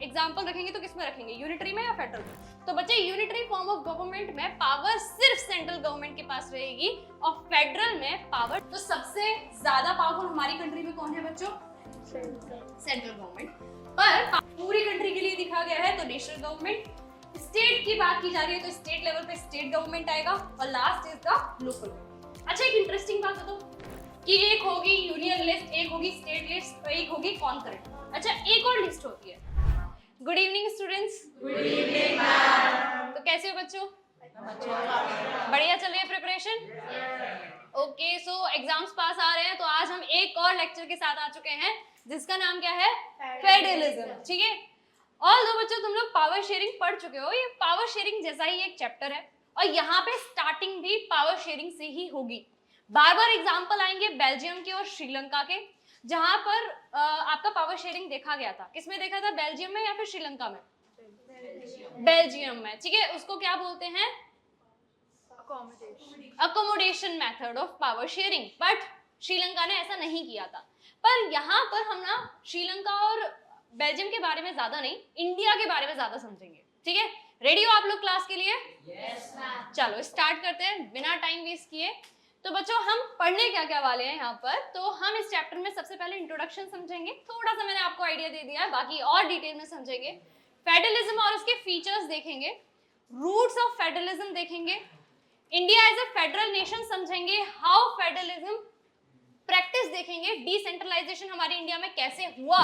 Example रखेंगे तो किसमें रखेंगे, यूनिटरी में या फेडरल में? तो बच्चे यूनिटरी फॉर्म ऑफ गवर्नमेंट में पावर सिर्फ सेंट्रल गवर्नमेंट के पास रहेगी और फेडरल में पावर, तो सबसे ज्यादा पावरफुल हमारी कंट्री में कौन है बच्चों? Central government. पर पूरी कंट्री के लिए दिखा गया है तो नेशनल गवर्नमेंट। स्टेट की बात की जा रही है तो स्टेट लेवल पे स्टेट गवर्नमेंट आएगा और लास्ट इज द लोकल। अच्छा एक इंटरेस्टिंग बात बताओ कि एक होगी यूनियन लिस्ट, एक होगी स्टेट लिस्ट, एक होगी कॉन्करेंट। अच्छा एक और लिस्ट होती है। Good evening students. Good evening ma'am. तो कैसे हो बच्चों? बढ़िया चल रही है प्रिपरेशन? ओके सो एग्जाम्स पास आ रहे हैं तो आज हम एक और लेक्चर के साथ आ चुके हैं जिसका नाम क्या है? फेडरलिज्म। ठीक है, और दो बच्चों तुम लोग पावर शेयरिंग पढ़ चुके हो, ये पावर शेयरिंग जैसा ही एक चैप्टर है और यहाँ पे स्टार्टिंग भी पावर शेयरिंग से ही होगी। बार बार एग्जाम्पल आएंगे बेल्जियम के और श्रीलंका के, जहां पर आपका पावर शेयरिंग देखा गया था। किसमें देखा था, बेल्जियम में या फिर श्रीलंका में? बेल्जियम में। ठीक है, उसको क्या बोलते हैं? Accommodation method of power sharing. But Sri Lanka ने ऐसा नहीं किया था। पर यहाँ पर हम ना श्रीलंका और बेल्जियम के बारे में ज्यादा नहीं, इंडिया के बारे में ज्यादा समझेंगे। ठीक है, रेडी हो आप लोग क्लास के लिए? Yes ma'am. चलो स्टार्ट करते हैं बिना टाइम वेस्ट किए। तो बच्चों हम पढ़ने क्या क्या वाले हैं यहाँ पर, तो हम इस चैप्टर में सबसे पहले इंट्रोडक्शन समझेंगे, थोड़ा सा मैंने आपको आइडिया दे दिया है, बाकी और डिटेल में समझेंगे। फेडरलिज्म और उसके फीचर्स देखेंगे, रूट्स ऑफ फेडरलिज्म देखेंगे, India as a federal nation समझेंगे, हाउ फेडरलिज्म प्रैक्टिस देखेंगे, डिसेंट्रलाइजेशन हमारे इंडिया में कैसे हुआ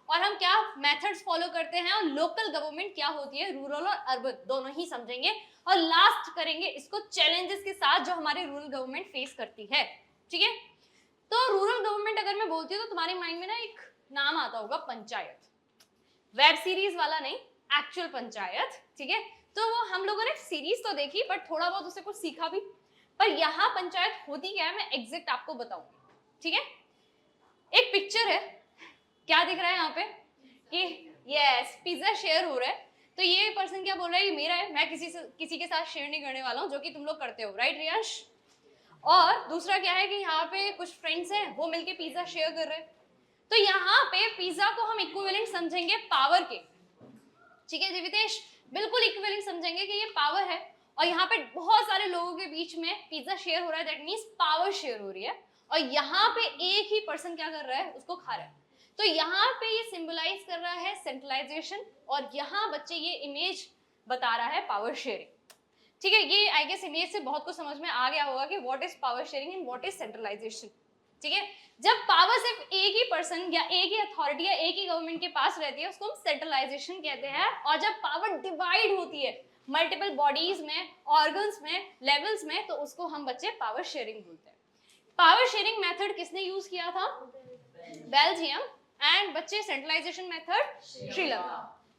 और हम क्या मेथड्स फॉलो करते हैं, और लोकल गवर्नमेंट क्या होती है, रूरल और अर्बन दोनों ही समझेंगे, और लास्ट करेंगे इसको चैलेंजेस के साथ जो हमारी रूरल गवर्नमेंट फेस करती है। ठीक है, तो रूरल गवर्नमेंट अगर मैं बोलती हूँ तो तुम्हारे माइंड में ना एक नाम आता होगा पंचायत, वेब सीरीज वाला नहीं, एक्चुअल पंचायत। ठीक है, तो वो हम लोगों ने सीरीज तो देखी बट थोड़ा बहुत उससे कुछ सीखा भी। पर यहाँ पंचायत होती क्या है मैं एग्जैक्ट आपको बताऊंगी। ठीक है, एक पिक्चर है, क्या दिख रहा है यहाँ पे कि यस पिज्जा शेयर हो रहा है, तो ये पर्सन क्या बोल रहा है, ये मेरा है, मैं किसी के साथ शेयर नहीं करने वाला हूँ, जो कि तुम लोग करते हो, राइट रियांश? और दूसरा क्या है कि यहाँ पे कुछ फ्रेंड्स हैं, वो मिलके पिज्जा शेयर कर रहे हैं। तो यहाँ पे पिज्जा को हम इक्विवेलेंट समझेंगे पावर के। ठीक है दिवितेश, बिल्कुल इक्विवेलेंट समझेंगे कि ये पावर है और यहाँ पे बहुत सारे लोगों के बीच में पिज्जा शेयर हो रहा है, दैट मीन्स पावर शेयर हो रही है, और यहाँ पे एक ही पर्सन क्या कर रहा है, उसको खा रहा है। तो यहाँ पे ये सिंबलाइज कर रहा है सेंट्रलाइजेशन, और यहाँ बच्चे ये इमेज बता रहा है पावर शेयरिंग। ठीक है, ये आई गेस इमेज से बहुत कुछ समझ में आ गया होगा कि what is power sharing and what is centralisation. ठीक है, जब पावर सिर्फ एक ही पर्सन या एक ही अथॉरिटी या एक ही गवर्नमेंट के पास रहती है उसको हम सेंट्रलाइजेशन कहते हैं, और जब पावर डिवाइड होती है मल्टीपल बॉडीज में, ऑर्गन्स में, लेवल्स में, तो उसको हम बच्चे पावर शेयरिंग बोलते हैं। पावर शेयरिंग मेथड किसने यूज किया था? बेल्जियम। एंड बच्चे सेंट्रलाइजेशन मेथड श्रीलंका।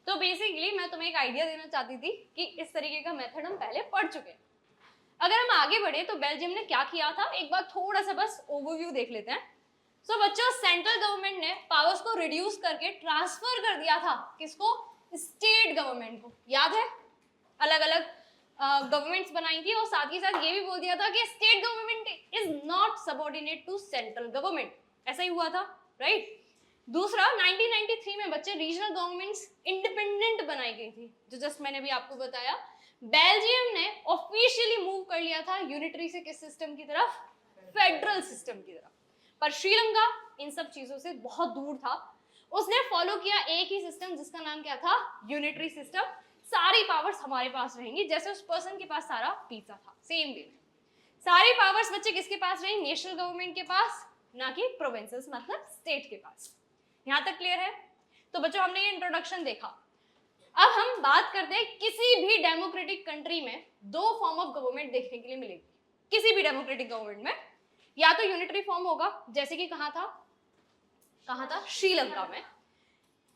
तो बेसिकली मैं तुम्हें एक आइडिया देना चाहती थी कि इस तरीके का मेथड हम पहले पढ़ चुके हैं। अगर हम आगे बढ़े तो बेल्जियम ने क्या किया था, एक बार थोड़ा सा बस ओवरव्यू देख लेते हैं। सो बच्चों सेंट्रल गवर्नमेंट ने पावर्स को रिड्यूस करके ट्रांसफर कर दिया था, किसको? स्टेट गवर्नमेंट को। याद है, अलग अलग गवर्नमेंट्स बनाई थी, और साथ ही साथ ये भी बोल दिया था कि state government is not subordinate to central government. ऐसा ही हुआ था, राइट? दूसरा 1993 में बच्चे रीजनल गवर्नमेंट्स इंडिपेंडेंट बनाई गई थी, जो जस्ट मैंने भी आपको बताया। बेल्जियम ने ऑफिशियली मूव कर लिया था यूनिटरी से किस सिस्टम की तरफ? फेडरल सिस्टम की तरफ। पर श्रीलंका इन सब चीजों से बहुत दूर था, उसने फॉलो किया एक ही सिस्टम जिसका नाम क्या था? Unitary system. सारी पावर्स हमारे पास रहेंगी, जैसे उस पर्सन के पास सारा पिज्जा था, सेम वे में सारी पावर्स बच्चे किसके पास रहेंगी? नेशनल गवर्नमेंट के पास, ना कि प्रोविंसेस मतलब स्टेट के पास। यहाँ तक क्लियर है? तो बच्चों हमने ये इंट्रोडक्शन देखा। अब हम बात करते हैं, किसी भी डेमोक्रेटिक कंट्री में दो फॉर्म ऑफ गवर्नमेंट देखने के लिए मिलेगी। किसी भी डेमोक्रेटिक गवर्नमेंट में या तो यूनिटरी फॉर्म होगा, जैसे कि कहाँ था? श्रीलंका में,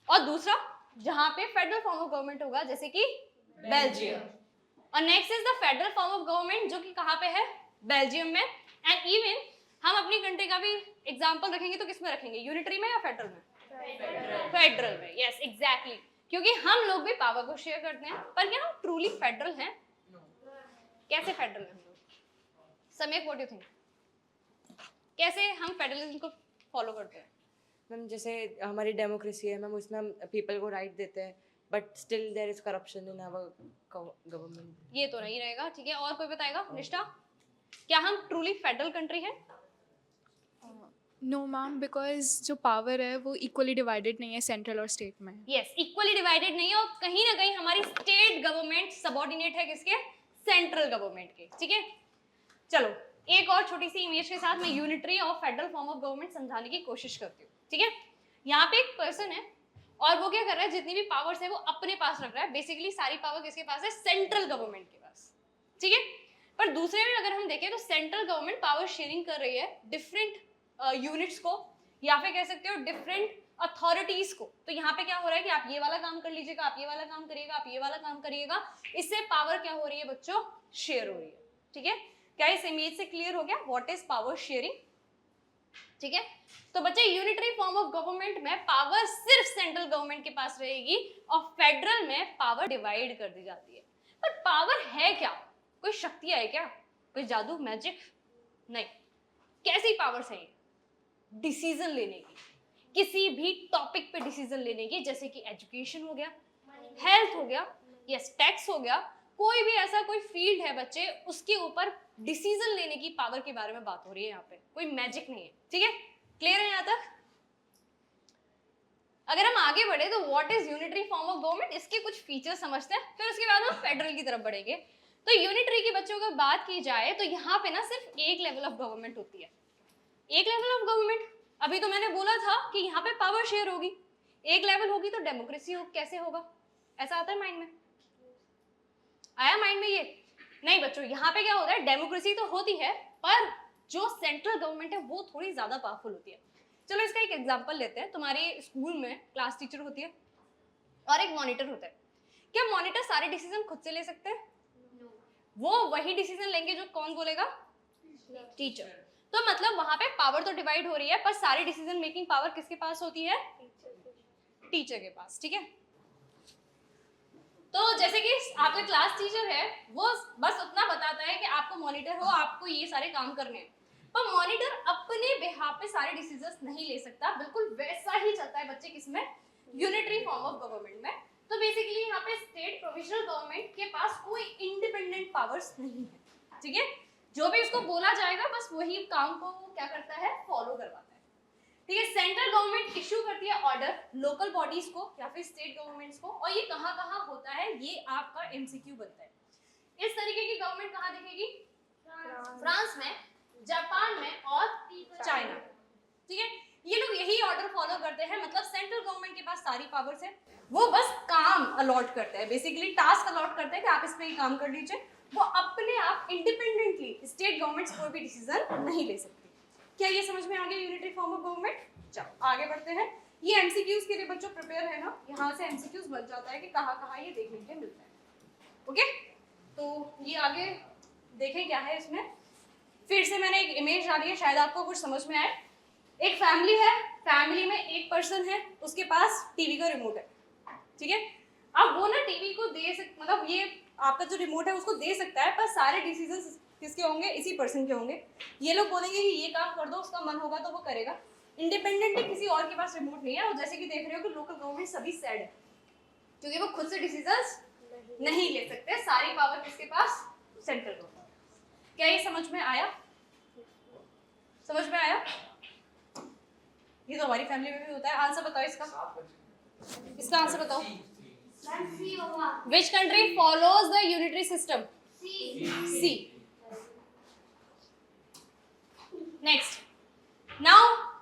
और दूसरा जहां पे फेडरल फॉर्म ऑफ गवर्नमेंट होगा, जैसे कि बेल्जियम। और next is the federal form of government, जो कि कहाँ पे है? बेल्जियम में। एंड इवन हम अपनी कंट्री का भी एग्जाम्पल रखेंगे तो किसमें रखेंगे, यूनिटरी में या फेडरल में? फेडरल में, यस एग्जैक्टली, क्योंकि हम लोग भी पावर को शेयर करते हैं। पर क्या हम ट्रूली फेडरल हैं? कैसे फेडरल हैं हम लोग? Sameer what do you think, कैसे हम फेडरलिज्म को फॉलो करते हैं? मैम जैसे हमारी डेमोक्रेसी है मैम, उसमें हम पीपल को राइट देते हैं but still there is corruption in our government. ये तो नहीं रहेगा, ठीक है। और कोई बताएगा? निष्ठा, क्या हम ट्रूली फेडरल कंट्री है? नो मैम, बिकॉज जो पावर है वो इक्वली डिवाइडेड नहीं है सेंट्रल और स्टेट में। यस, इक्वली डिवाइडेड नहीं है, और कहीं ना कहीं हमारी स्टेट गवर्नमेंट सबऑर्डिनेट है किसके? सेंट्रल गवर्नमेंट के, ठीक है। चलो एक और छोटी सी इमेज के साथ मैं यूनिटरी और फेडरल फॉर्म ऑफ गवर्नमेंट समझाने की कोशिश करती हूँ, ठीक है। यहाँ पे एक पर्सन है और वो क्या कर रहा है, जितनी भी पावर्स है वो अपने पास रख रहा है। बेसिकली सारी पावर किसके पास है? सेंट्रल गवर्नमेंट के पास, ठीक है। पर दूसरे में अगर हम देखें तो सेंट्रल गवर्नमेंट पावर शेयरिंग कर रही है डिफरेंट यूनिट्स को, या फिर कह सकते हो डिफरेंट अथॉरिटीज को। तो यहाँ पे क्या हो रहा है कि आप ये वाला काम कर लीजिएगा, आप ये वाला काम करिएगा, आप ये वाला काम करिएगा। इससे पावर क्या हो रही है बच्चों? शेयर हो रही है, ठीक है। क्या इस इमेज से क्लियर हो गया व्हाट इज पावर शेयरिंग? ठीक है। तो बच्चे यूनिटरी फॉर्म ऑफ गवर्नमेंट में पावर सिर्फ सेंट्रल गवर्नमेंट के पास रहेगी और फेडरल में पावर डिवाइड कर दी जाती है। पर पावर है क्या? कोई शक्ति है क्या? कोई जादू, मैजिक? नहीं। कैसी पावर्स है? डिसीजन लेने की, किसी भी टॉपिक पे डिसीजन लेने की, जैसे कि एजुकेशन हो गया, हेल्थ हो गया, यस टैक्स हो गया। कोई भी ऐसा कोई फील्ड है बच्चे, उसके ऊपर डिसीजन लेने की पावर के बारे में बात हो रही है यहाँ पे। कोई मैजिक नहीं है, ठीक है। क्लियर है यहाँ तक? अगर हम आगे बढ़े तो what is unitary form of government, इसके कुछ फीचर्स समझते हैं, फिर उसके बाद हम फेडरल की तरफ बढ़ेंगे। तो यूनिटरी की बच्चों की बात की जाए तो यहाँ पे ना सिर्फ एक लेवल ऑफ गवर्नमेंट होती है। एक लेवल ऑफ गवर्नमेंट, अभी तो मैंने बोला था कि यहाँ पे पावर शेयर होगी। एक लेवल होगी तो डेमोक्रेसी हो, कैसे होगा? ऐसा आता है माइंड में? आया माइंड में ये? नहीं बच्चों, यहाँ पे क्या होता है, डेमोक्रेसी तो होती है पर जो सेंट्रल गवर्नमेंट है वो थोड़ी ज्यादा पावरफुल होती है। चलो इसका एक एग्जांपल लेते हैं। तुम्हारे स्कूल में क्लास टीचर होती है और एक मॉनिटर होता है। क्या मॉनिटर सारे डिसीजन खुद से ले सकते हैं? वो वही डिसीजन लेंगे जो कौन बोलेगा? टीचर। तो मतलब वहां पे पावर तो डिवाइड हो रही है पर सारी डिसीजन मेकिंग पावर किसके पास होती है? टीचर के पास, ठीक है। तो जैसे कि आपका क्लास टीचर है, वो बस उतना बताता है कि आपको मॉनिटर हो, आपको ये सारे काम करने हैं, पर मॉनिटर अपने बिहाफ पे सारे डिसीजंस नहीं ले सकता। बिल्कुल वैसा ही चलता है बच्चे किसमें? यूनिटरी फॉर्म ऑफ गवर्नमेंट में। तो बेसिकली यहाँ पे स्टेट प्रोविजनल गवर्नमेंट के पास कोई इंडिपेंडेंट पावर्स नहीं है, ठीक है। जो भी उसको बोला जाएगा बस वही काम को क्या करता है? फॉलो करवाता है, ठीक है। सेंट्रल गवर्नमेंट इश्यू करती है ऑर्डर लोकल बॉडीज को या फिर स्टेट गवर्नमेंट्स को, और ये कहाँ कहाँ होता है ये आपका एमसीक्यू बनता है। इस तरीके की गवर्नमेंट कहाँ दिखेगी? फ्रांस में, जापान में और चाइना में, ठीक है। ये लोग यही ऑर्डर फॉलो करते हैं। मतलब सेंट्रल गवर्नमेंट के पास सारी पावर्स है, वो बस काम अलॉट करते हैं, बेसिकली टास्क अलॉट करते हैं कि आप इस पे ही काम कर लीजिए। वो अपने आप इंडिपेंडेंटली स्टेट गवर्नमेंट्स कोई भी डिसीजन नहीं ले सकती। क्या ये समझ में आ गया यूनिटरी फॉर्म ऑफ गवर्नमेंट? चलो आगे बढ़ते हैं। ये एमसीक्यूज के लिए बच्चों प्रिपेयर है ना, यहाँ से एमसीक्यूज बन जाता है कि कहाँ कहाँ ये देखने के मिलता है। ओके, तो ये आगे देखें क्या है इसमें। फिर से मैंने एक इमेज डाली है, शायद आपको कुछ समझ में आए। एक फैमिली है, फैमिली में एक पर्सन है, उसके पास टीवी का रिमोट है, ठीक है। अब वो ना टीवी को मतलब ये आपका जो रिमोट है उसको दे सकता है, पर सारे डिसीजंस किसके होंगे? इसी पर्सन के होंगे। ये लोग बोलेंगे कि ये काम कर दो, उसका मन होगा तो वो करेगा। इंडिपेंडेंटली किसी और के पास रिमोट नहीं है। और जैसे कि देख रहे हो कि लोकल गवर्नमेंट सभी सैड है क्योंकि वो खुद से डिसीजंस नहीं ले सकते। सारी पावर किसके पास? Central government. क्या ये समझ में आया? समझ में आया? ये तो हमारी फैमिली में भी होता है। आंसर बताओ इसका आंसर बताओ। Which country follows the unitary system? C. Next. Now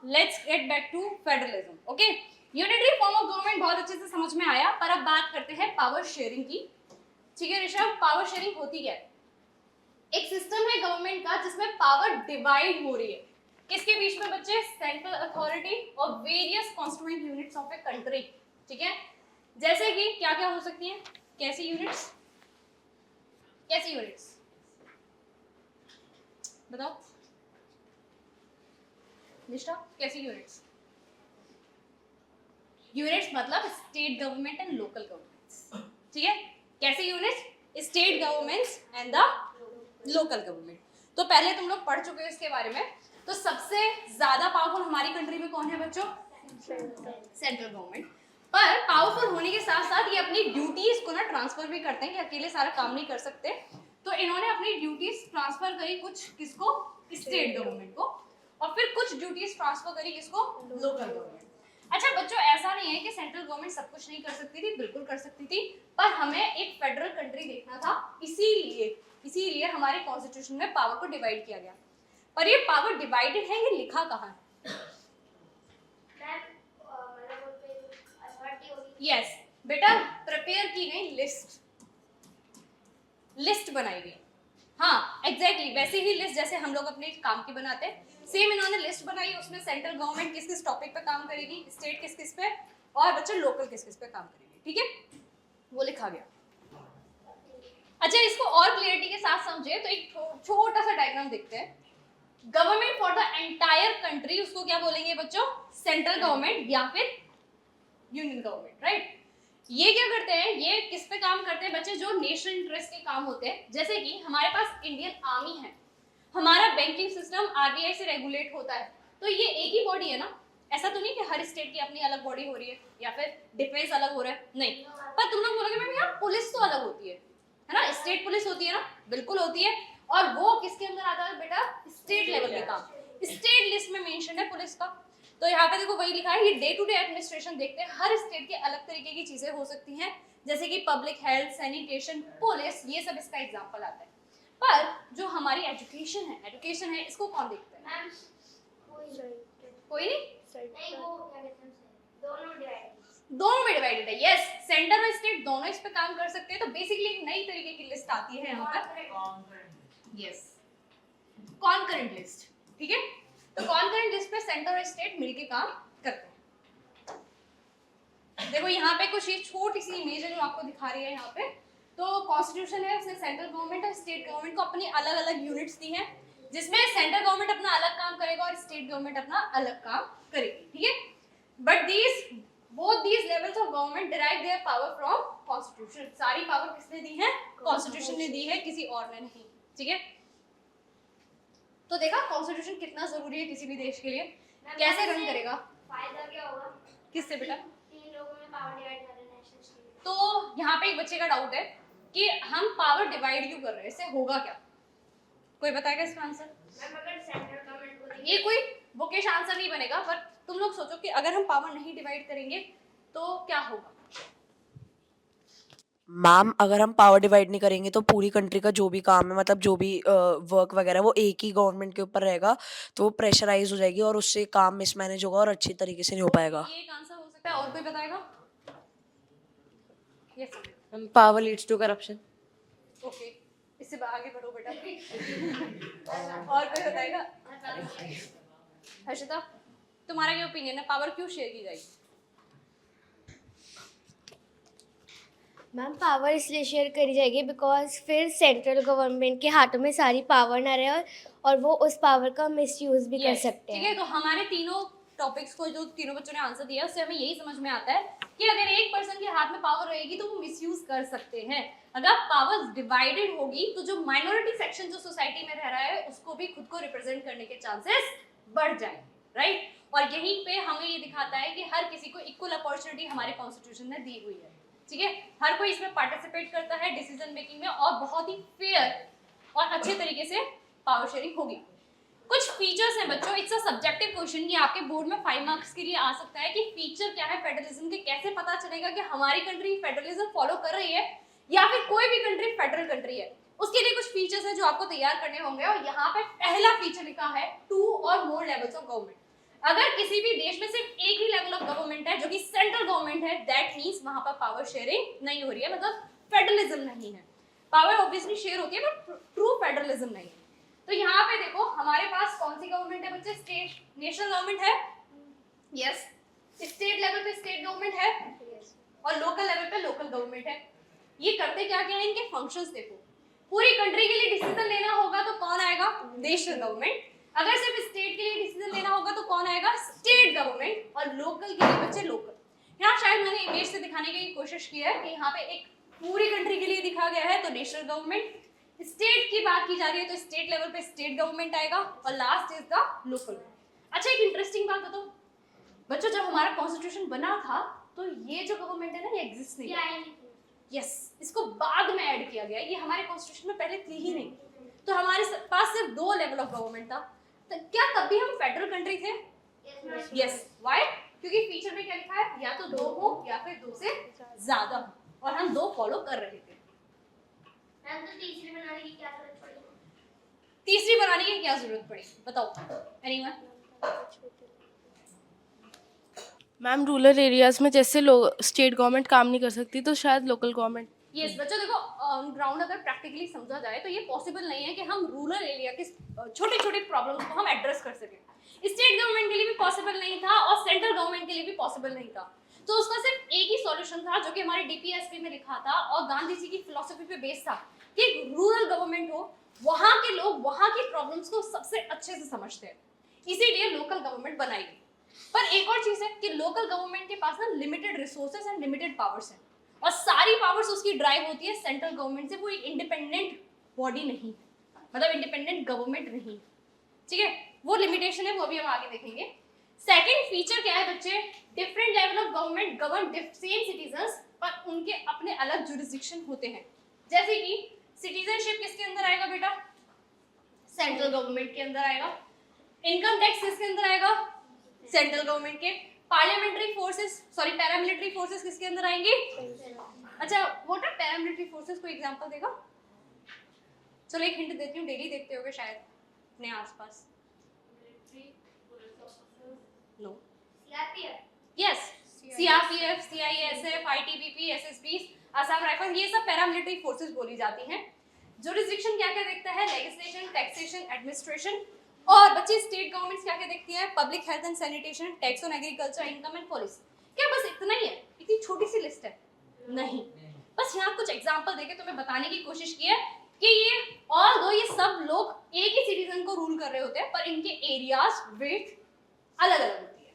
let's get back to federalism. Okay? Unitary form of government बहुत अच्छे से समझ में आया, पर अब बात करते हैं पावर शेयरिंग की। ठीक है ऋषभ, पावर शेयरिंग होती क्या है? एक सिस्टम है गवर्नमेंट का जिसमें पावर डिवाइड हो रही है। किसके बीच में बच्चे? सेंट्रल अथॉरिटी और various constituent units of a country. ठीक है, जैसे कि क्या क्या हो सकती हैं? कैसी यूनिट्स? कैसी यूनिट्स बताओ निष्ठा, कैसी यूनिट्स? यूनिट्स मतलब state government and local governments. ठीक है, कैसी units? State governments and the local government. तो पहले तुम लोग पढ़ चुके हो इसके बारे में। तो सबसे ज्यादा पावरफुल हमारी कंट्री में कौन है बच्चों? Central government. पर पावरफुल होने के साथ साथ ये अपनी ड्यूटीज को ना ट्रांसफर भी करते हैं कि अकेले सारा काम नहीं कर सकते, तो इन्होंने अपनी ड्यूटीज ट्रांसफर करी कुछ किसको, स्टेट गवर्नमेंट को, और फिर कुछ ड्यूटीज ट्रांसफर करी किसको, लोकल गवर्नमेंट। अच्छा बच्चों, ऐसा नहीं है कि सेंट्रल गवर्नमेंट सब कुछ नहीं कर सकती थी, बिल्कुल कर सकती थी, पर हमें एक फेडरल कंट्री देखना था, इसीलिए हमारे कॉन्स्टिट्यूशन में पावर को डिवाइड किया गया। पर ये पावर डिवाइडेड है, ये लिखा कहाँ है? यस बेटा, प्रिपेयर की गई लिस्ट बनाई गई। हाँ एग्जैक्टली वैसे ही लिस्ट जैसे हम लोग अपने काम की बनाते हैं, सेम इन्होंने लिस्ट बनाई, उसमें सेंट्रल गवर्नमेंट किस किस टॉपिक पे काम करेगी, स्टेट किस किस पे, और बच्चे लोकल किस किस पे काम करेगी, ठीक है, वो लिखा गया। अच्छा इसको और क्लियरिटी के साथ समझे तो एक छोटा सा डायग्राम देखते हैं। Government for the entire country, उसको क्या बोलेंगे बच्चों, सेंट्रल गवर्नमेंट या फिर यूनियन गवर्नमेंट, राइट। ये क्या करते हैं, ये किस पे काम करते हैं बच्चे, जो नेशनल इंटरेस्ट के काम होते हैं, जैसे कि हमारे पास इंडियन आर्मी है, हमारा बैंकिंग सिस्टम आरबीआई से रेगुलेट होता है, तो ये एक ही बॉडी है ना, ऐसा तो नहीं कि हर स्टेट की अपनी अलग बॉडी हो रही है या फिर डिफेंस अलग हो रहा है, नहीं। पर तुम लोग बोलोगे मैम यार पुलिस तो अलग होती है ना, स्टेट पुलिस होती है ना, बिल्कुल होती है, और वो किसके अंदर आता है बेटा, स्टेट लेवल के काम, स्टेट लिस्ट में मेंशन है पुलिस का। तो यहाँ पे देखो वही लिखा है, ये डे टू डे एडमिनिस्ट्रेशन देखते हैं, हर स्टेट के अलग तरीके की चीजें हो सकती हैं, जैसे कि पब्लिक हेल्थ, सैनिटेशन, पुलिस, ये सब इसका एग्जांपल आता है। पर जो हमारी एजुकेशन है इसको कौन देखता है? कोई नहीं, दोनों में डिवाइडेड है, यस, सेंटर और स्टेट दोनों इस पे काम कर सकते हैं। तो बेसिकली एक नई तरीके की लिस्ट आती है यहाँ पर, यस, कॉन्करेंट लिस्ट, ठीक है। तो कॉन्करेंट लिस्ट पे सेंटर और स्टेट मिलके काम करते हैं। देखो यहाँ पे कुछ ये छोटी सी इमेज है जो आपको दिखा रही है यहाँ पे, तो कॉन्स्टिट्यूशन है, उसने सेंट्रल गवर्नमेंट और स्टेट गवर्नमेंट को अपनी अलग अलग यूनिट्स दी हैं, जिसमें सेंट्रल गवर्नमेंट अपना अलग काम करेगा और स्टेट गवर्नमेंट अपना अलग काम करेगी, ठीक है। But both these levels of government derive their power from constitution, सारी पावर किसने दी है, कॉन्स्टिट्यूशन ने दी है, किसी और ने नहीं, ठीक है। तो देखा कॉन्स्टिट्यूशन कितना जरूरी है किसी भी देश के लिए, कैसे रन करेगा, फायदा क्या होगा, किससे बेटा, तीन लोगों में पावर डिवाइड कर रहे हैं नेशनल स्टेट। तो यहाँ पे एक बच्चे का डाउट है कि हम पावर डिवाइड क्यों कर रहे हैं, इससे होगा क्या, कोई बताएगा इसका आंसर? मैम अगर सेंट्रल गवर्नमेंट को ये कोई बुकिश आंसर नहीं बनेगा, पर तुम लोग सोचो कि अगर हम पावर नहीं डिवाइड करेंगे तो क्या होगा। मैम अगर हम पावर डिवाइड नहीं करेंगे तो पूरी कंट्री का जो भी काम है, मतलब जो भी वर्क वगैरह, वो एक ही गवर्नमेंट के ऊपर रहेगा, तो वो प्रेशराइज हो जाएगी और उससे काम मिसमैनेज होगा और अच्छी तरीके से नहीं हो पाएगा। ये एक आंसर हो सकता है, और कोई बताएगा? Yes power leads to corruption. Okay, इससे आगे बढ़ो बेटा। और कोई बताएगा? हर्षिता तुम्हारा क्या ओपिनियन है, पावर क्यों शेयर की जाएगी? मैम पावर इसलिए शेयर करी जाएगी बिकॉज फिर सेंट्रल गवर्नमेंट के हाथों में सारी पावर ना रहे और वो उस पावर का मिसयूज भी कर सकते हैं। ठीक है, तो हमारे तीनों टॉपिक्स को जो तीनों बच्चों ने आंसर दिया उससे हमें यही समझ में आता है कि अगर एक पर्सन के हाथ में पावर रहेगी तो वो मिसयूज कर सकते हैं। अगर पावर डिवाइडेड होगी तो जो माइनॉरिटी सेक्शन जो सोसाइटी में रह रहा है उसको भी खुद को रिप्रेजेंट करने के चांसेस बढ़ जाएंगे, राइट। और यहीं पे हमें ये दिखाता है कि हर किसी को इक्वल अपॉर्चुनिटी हमारे कॉन्स्टिट्यूशन ने दी हुई है, ठीक है। हर कोई इसमें पार्टिसिपेट करता है डिसीजन मेकिंग में और बहुत ही फेयर और अच्छे तरीके से पावर शेयरिंग होगी। कुछ फीचर्स हैं बच्चों, इट्स अ सब्जेक्टिव क्वेश्चन, ये आपके बोर्ड में 5 मार्क्स के लिए आ सकता है कि फीचर क्या है फेडरलिज्म के, कैसे पता चलेगा कि हमारी कंट्री फेडरलिज्म फॉलो कर रही है या फिर कोई भी कंट्री फेडरल कंट्री है। उसके लिए कुछ फीचर्स हैं जो आपको तैयार करने होंगे और यहाँ पे पहला फीचर लिखा है 2 और मोर लेवल्स ऑफ गवर्नमेंट। अगर किसी भी देश में सिर्फ एक ही लेवल ऑफ गवर्नमेंट है जो कि सेंट्रल गवर्नमेंट है, दैट मींस वहां पर पावर शेयरिंग नहीं हो रही है, मतलब फेडरलिज्म नहीं है। पावर ऑब्वियसली शेयर होती है बट ट्रू फेडरलिज्म नहीं है। तो यहाँ पे देखो हमारे पास कौन सी गवर्नमेंट है बच्चे, स्टेट नेशनल गवर्नमेंट है, यस। स्टेट लेवल पे स्टेट गवर्नमेंट है और लोकल लेवल पे लोकल गवर्नमेंट है। ये करते क्या क्या है, इनके फंक्शंस देखो। पूरी कंट्री के लिए डिसीजन लेना होगा तो कौन आएगा, नेशनल गवर्नमेंट। अगर सिर्फ स्टेट के लिए डिसीजन लेना होगा तो कौन आएगा, स्टेट गवर्नमेंट। और लोकल के लिए बच्चे लोकल। यहाँ शायद मैंने इमेज से दिखाने की कोशिश की है कि यहाँ पे एक पूरी कंट्री के लिए दिखा गया है तो नेशनल गवर्नमेंट, स्टेट की बात की जा रही है तो स्टेट लेवल पे स्टेट गवर्नमेंट आएगा और लास्ट इज द लोकल। अच्छा एक इंटरेस्टिंग बात बताओ बच्चों, जब हमारा कॉन्स्टिट्यूशन बना था तो ये जो गवर्नमेंट है ना ये एग्जिस्ट नहीं है। यस, इसको बाद में ऐड किया गया, ये हमारे कॉन्स्टिट्यूशन में पहले थी ही नहीं। तो हमारे पास सिर्फ 2 लेवल ऑफ गवर्नमेंट था। तो क्या कभी हम फेडरल कंट्री थे? यस। व्हाई? क्योंकि फीचर में क्या लिखा है, या तो 2 हो या फिर 2 से ज्यादा हो, और हम 2 फॉलो कर रहे थे। तो तीसरी बनाने की क्या जरूरत पड़ी? तीसरी बनाने की क्या जरूरत पड़ी, बताओ एनीवन? मैम रूरल एरियाज में जैसे लोग स्टेट गवर्नमेंट काम नहीं कर सकती तो शायद लोकल गवर्नमेंट। यस बच्चों, देखो ऑन ग्राउंड अगर प्रैक्टिकली समझा जाए तो ये पॉसिबल नहीं है कि हम रूरल एरिया के छोटे छोटे प्रॉब्लम्स को हम एड्रेस कर सकें। स्टेट गवर्नमेंट के लिए भी पॉसिबल नहीं था और सेंट्रल गवर्नमेंट के लिए भी पॉसिबल नहीं था। तो उसका सिर्फ एक ही सॉल्यूशन था जो कि हमारे डीपीएसपी में लिखा था और गांधी जी की फिलॉसफी पे बेस था कि रूरल गवर्नमेंट हो, वहां के लोग वहां की प्रॉब्लम्स को सबसे अच्छे से समझते हैं, इसीलिए लोकल गवर्नमेंट बनाई गई। पर एक और चीज है कि लोकल गवर्नमेंट के पास ना limited resources and limited powers हैं और सारी पावर्स उसकी ड्राइव होती है सेंट्रल गवर्नमेंट से। वो एक इंडिपेंडेंट बॉडी नहीं, मतलब इंडिपेंडेंट गवर्नमेंट नहीं, ठीक है। वो लिमिटेशन है, वो भी हम आगे देखेंगे। सेकंड फीचर क्या है बच्चे, different level of government govern same citizens पर उनके अपने अलग जुरिस्डिक्शन होते हैं। जैसे कि सिटीजनशिप किसके अंदर आएगा बेटा? सेंट्रल गवर्नमेंट के अंदर आएगा। इनकम टैक्स किसके अंदर आएगा? सेंट्रल गवर्नमेंट के। Parliamentary forces, sorry paramilitary forces किसके अंदर आएंगे? अच्छा, व्हाट आर पैरामिलिट्री फोर्सेस, कोई एग्जांपल देगा? चलो एक हिंट देती हूँ, डेली देखते होगे शायद अपने आसपास। No. Yes, CRPF, CISF, ITBP, SSB, Assam Rifle, ये सब पैरामिलिट्री फोर्सेस बोली जाती हैं। जुरिस्डिक्शन क्या क्या देखता है? Legislation, taxation, administration. और बच्चे स्टेट गवर्नमेंट्स क्या क्या देखती है? Public health and sanitation, tax on agriculture, income and policy. क्या बस इतना ही है? इतनी छोटी सी लिस्ट है? नहीं, बस यहाँ कुछ एग्जांपल देके तुम्हें बताने की कोशिश की है कि ये ऑल दो ये सब लोग एक ही सिटीजन को रूल कर रहे होते हैं पर इनके एरियाज वेट अलग अलग होती है।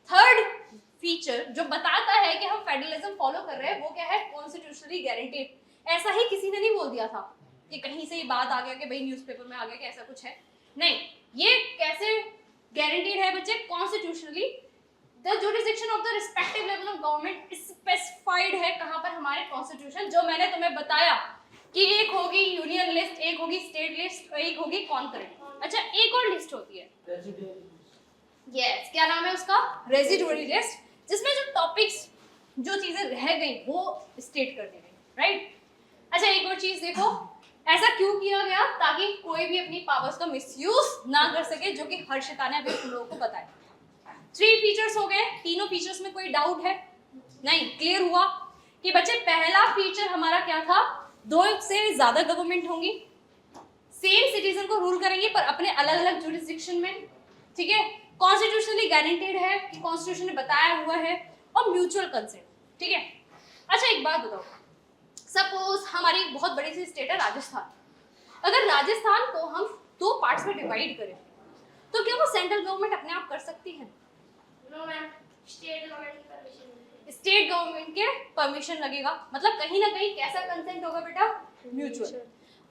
थर्ड फीचर जो बताता है कि हम फेडरलिज्म फॉलो कर रहे हैं वो क्या है? Constitutionally guaranteed. ऐसा ही किसी ने नहीं बोल दिया था कि कहीं से ये बात आ गया कि भाई न्यूज़पेपर में आ गया कि ऐसा कुछ है, नहीं। ये कैसे गारंटीड है बच्चे? Constitutionally the jurisdiction of the respective level of government specified है कहां पर? हमारे कॉन्स्टिट्यूशन। जो मैंने तुम्हें बताया कि एक होगी यूनियन लिस्ट, एक होगी स्टेट लिस्ट, एक होगी कॉन्करेंट। अच्छा, एक और लिस्ट होती है, यस, क्या नाम है उसका? रेजिडुअरी लिस्ट, जिसमें जो टॉपिक्स, जो चीजें रह गई वो स्टेट कर दी गई, राइट। अच्छा, एक और चीज देखो, ऐसा क्यों किया गया? ताकि कोई भी अपनी पावर्स का मिसयूज ना कर सके, जो कि हर्षिता ने अभी तुम लोगों को बताया। 3 फीचर्स हो गए। तीनों फीचर्स में कोई डाउट है? नहीं, क्लियर हुआ कि बच्चे पहला फीचर हमारा क्या था? 2 से ज्यादा गवर्नमेंट होंगी, सेम सिटीजन को रूल करेंगे पर अपने अलग अलग जुरिस्डिक्शन में, ठीक है। कॉन्स्टिट्यूशनली गारंटीड है कि कॉन्स्टिट्यूशन ने बताया हुआ है, और म्यूचुअल कंसेंट, ठीक है। अच्छा, एक बात बताओ, सपोज हमारी एक बहुत बड़ी सी स्टेट है राजस्थान। अगर राजस्थान को हम 2 पार्ट्स में डिवाइड करें तो क्या वो सेंट्रल गवर्नमेंट अपने आप कर सकती है? नो मैम, स्टेट गवर्नमेंट की परमिशन। स्टेट गवर्नमेंट के परमिशन लगेगा, मतलब कहीं ना कहीं कैसा कंसेंट होगा बेटा? म्यूचुअल।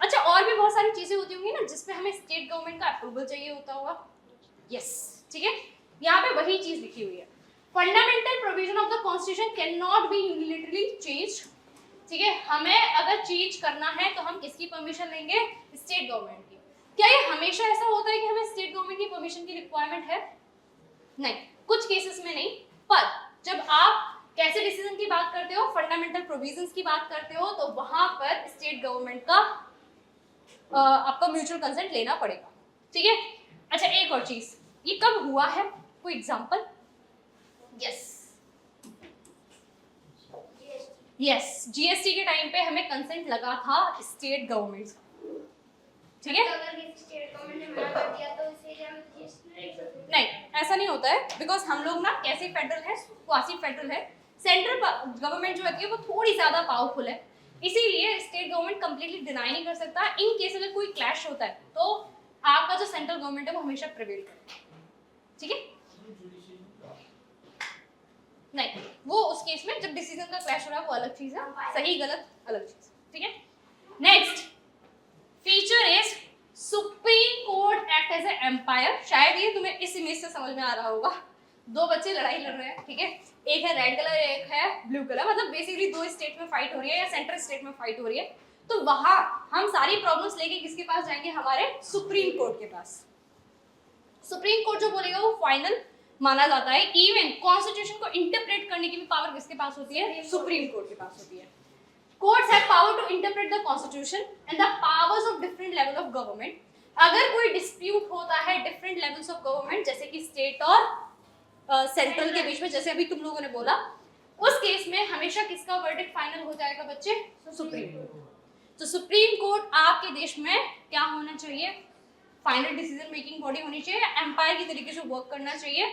अच्छा, और भी बहुत सारी चीजें होती होंगी ना जिसपे हमें स्टेट गवर्नमेंट का अप्रूवल चाहिए होता होगा। यस, ठीक है, यहाँ पे वही चीज लिखी हुई है। Fundamental provision of the constitution can not be unilaterally changed, ठीक है। हमें अगर चेंज करना है तो हम किसकी परमिशन लेंगे? स्टेट गवर्नमेंट की। क्या ये हमेशा ऐसा होता है कि हमें स्टेट गवर्नमेंट की परमिशन की रिक्वायरमेंट है? नहीं, कुछ केसेस में नहीं। पर जब आप कैसे डिसीजन की बात करते हो, फंडामेंटल प्रोविजंस की बात करते हो, तो वहां पर स्टेट गवर्नमेंट का आपका म्यूचुअल कंसेंट लेना पड़ेगा, ठीक है। अच्छा, एक और चीज, ये कब हुआ है? कोई एग्जांपल? यस, जीएसटी के टाइम पे हमें कंसेंट लगा था स्टेट गवर्नमेंट का, ठीक है। अगर किसी स्टेट गवर्नमेंट ने मना कर दिया तो इस एरिया में नहीं, ऐसा नहीं होता है, बिकॉज हम लोग ना कैसे फेडरल है, क्वासी फेडरल है। सेंट्रल गवर्नमेंट जो होती है वो थोड़ी ज्यादा पावरफुल है, इसीलिए स्टेट गवर्नमेंट कंप्लीटली डिनाई नहीं कर सकता। इन केस अगर कोई क्लैश होता है तो आपका जो सेंट्रल गवर्नमेंट है वो हमेशा प्रिवेल करेगा, ठीक है। नहीं, वो उस केस में जब डिसीजन का क्लैश हो रहा है वो अलग चीज है, सही गलत अलग चीज, ठीक है। Next feature is Supreme Court act as a umpire. शायद ये तुम्हें इस इमेज से समझ में आ रहा होगा। दो बच्चे लड़ाई लड़ रहे हैं, ठीक है, एक है रेड कलर एक है ब्लू कलर, मतलब बेसिकली दो स्टेट में फाइट हो रही है या सेंट्रल स्टेट में फाइट हो रही है, तो वहां हम सारी प्रॉब्लम्स लेके किसके पास जाएंगे, हमारे सुप्रीम कोर्ट के पास। सुप्रीम कोर्ट जो बोलेगा वो फाइनल माना जाता है। इवन कॉन्स्टिट्यूशन को इंटरप्रेट करने की भी पावर किसके पास होती है, सुप्रीम कोर्ट के पास होती है। Courts have power to interpret the constitution and the powers of different level of government. अगर कोई डिस्प्यूट होता है डिफरेंट लेवल्स ऑफ गवर्नमेंट, जैसे कि स्टेट और सेंट्रल के बीच में, जैसे अभी तुम लोगों ने बोला, उस केस में हमेशा किसका वर्डिक्ट फाइनल हो जाएगा बच्चे, सुप्रीम कोर्ट। तो सुप्रीम कोर्ट आपके देश में क्या होना चाहिए, फाइनल डिसीजन मेकिंग बॉडी होनी चाहिए, एम्पायर की तरीके से वर्क करना चाहिए,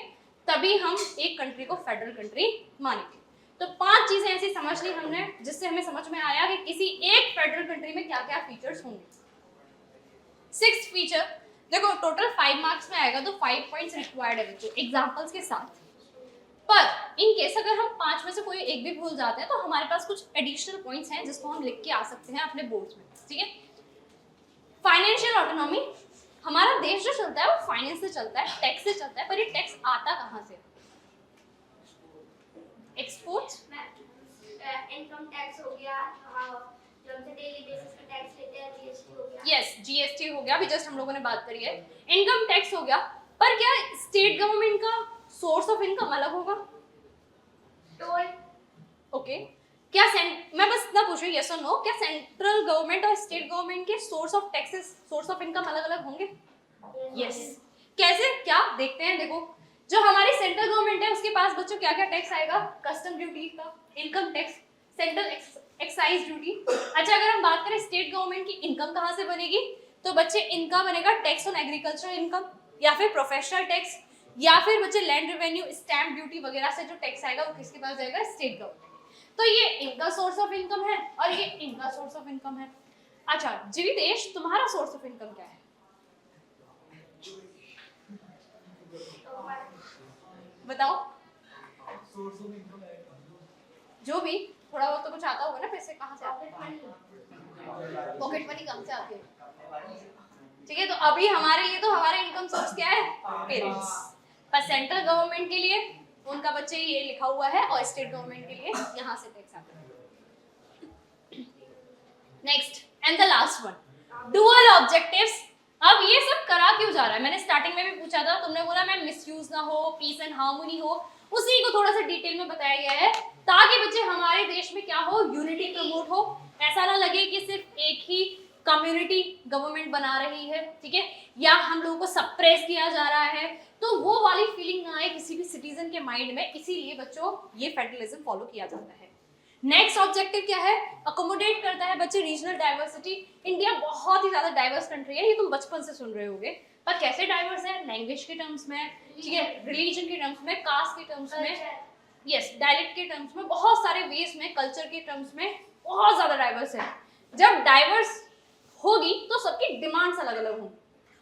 तभी हम एक कंट्री को फेडरल कंट्री मानेंगे। तो 5 चीजें ऐसी समझ ली हमने जिससे हमें समझ में आया कि किसी एक फेडरल कंट्री में क्या क्या फीचर्स होंगे। 6th फीचर देखो, टोटल 5 मार्क्स में आएगा तो 5 पॉइंट्स रिक्वायर्ड है बच्चों एग्जांपल्स के साथ। पर इन केस अगर हम 5 में से कोई एक भी भूल जाते हैं तो हमारे पास कुछ एडिशनल पॉइंट्स हैं जिसको हम लिख के आ सकते हैं अपने बोर्ड्स में, ठीक है। फाइनेंशियल ऑटोनॉमी, हमारा देश जो चलता है वो फाइनेंस से चलता है, टैक्स से चलता है, पर ये टैक्स आता कहाँ से, एक्सपोर्ट, इनकम टैक्स हो गया, जो हमसे डेली बेसिस पे टैक्स लेते हैं, जीएसटी हो गया। यस जीएसटी हो गया, अभी जस्ट हम लोगों ने बात करी है, इनकम टैक्स हो गया। पर क्या स्टेट गवर्नमेंट का सोर्स ऑफ इनकम अलग होगा, टोल, ओके क्या मैं बस इतना पूछ रही हूँ यस और नो, क्या सेंट्रल गवर्नमेंट और स्टेट गवर्नमेंट के source of taxes, source of income अलग अलग होंगे, यस कैसे, क्या देखते हैं। देखो जो हमारी सेंट्रल गवर्नमेंट है उसके पास बच्चों क्या क्या टैक्स आएगा, कस्टम ड्यूटी का, income tax, central excise duty. अच्छा अगर हम बात करें स्टेट गवर्नमेंट की इनकम कहाँ से बनेगी, तो बच्चे इनका बनेगा टैक्स ऑन एग्रीकल्चर इनकम, या फिर प्रोफेशनल टैक्स, या फिर बच्चे लैंड रेवेन्यू, स्टैम्प ड्यूटी वगैरह से जो टैक्स आएगा वो किसके पास जाएगा, स्टेट गवर्नमेंट। तो ये इनका सोर्स ऑफ इनकम है और ये इनका सोर्स ऑफ इनकम है। अच्छा जीवितेश, तुम्हारा सोर्स ऑफ इनकम क्या है, बताओ। जो भी थोड़ा बहुत तो कुछ आता होगा ना, पैसे कहाँ से आते हैं, पॉकेट मनी कहाँ से आती है, ठीक है। तो अभी हमारे लिए तो हमारा इनकम सोर्स क्या है, पेरेंट्स, पर सेंट्रल गवर्नमेंट के लिए उनका बच्चे ये लिखा हुआ है और स्टेट गवर्नमेंट के लिए यहाँ से टैक्स आता है। Next and the last one, dual objectives. अब ये सब करा क्यों जा रहा है, मैंने स्टार्टिंग में भी पूछा था, तुमने बोला मैम मिसयूज ना हो, पीस एंड हार्मनी हो, उसी को थोड़ा सा डिटेल में बताया गया है ताकि बच्चे हमारे देश में क्या हो, यूनिटी प्रमोट हो, ऐसा ना लगे कि सिर्फ एक ही कम्युनिटी गवर्नमेंट बना रही है, ठीक है, या हम लोगों को सप्रेस किया जा रहा है, तो वो वाली फीलिंग ना आए किसी भी सिटीजन के माइंड में, इसीलिए बच्चों ये फेडरलिज्म फॉलो किया जाता है। नेक्स्ट ऑब्जेक्टिव क्या है, अकोमोडेट करता है बच्चे रीजनल डाइवर्सिटी। इंडिया बहुत ही ज्यादा डाइवर्स कंट्री है, ये तुम बचपन से सुन रहे होगे, पर कैसे डाइवर्स है, लैंग्वेज के टर्म्स में, ठीक है, रिलीजन के टर्म्स में, कास्ट के टर्म्स में, यस डायलेक्ट के टर्म्स में, बहुत सारे वेज में, कल्चर के टर्म्स में बहुत ज्यादा डाइवर्स है। जब डाइवर्स होगी तो सबकी डिमांड्स अलग अलग होंगी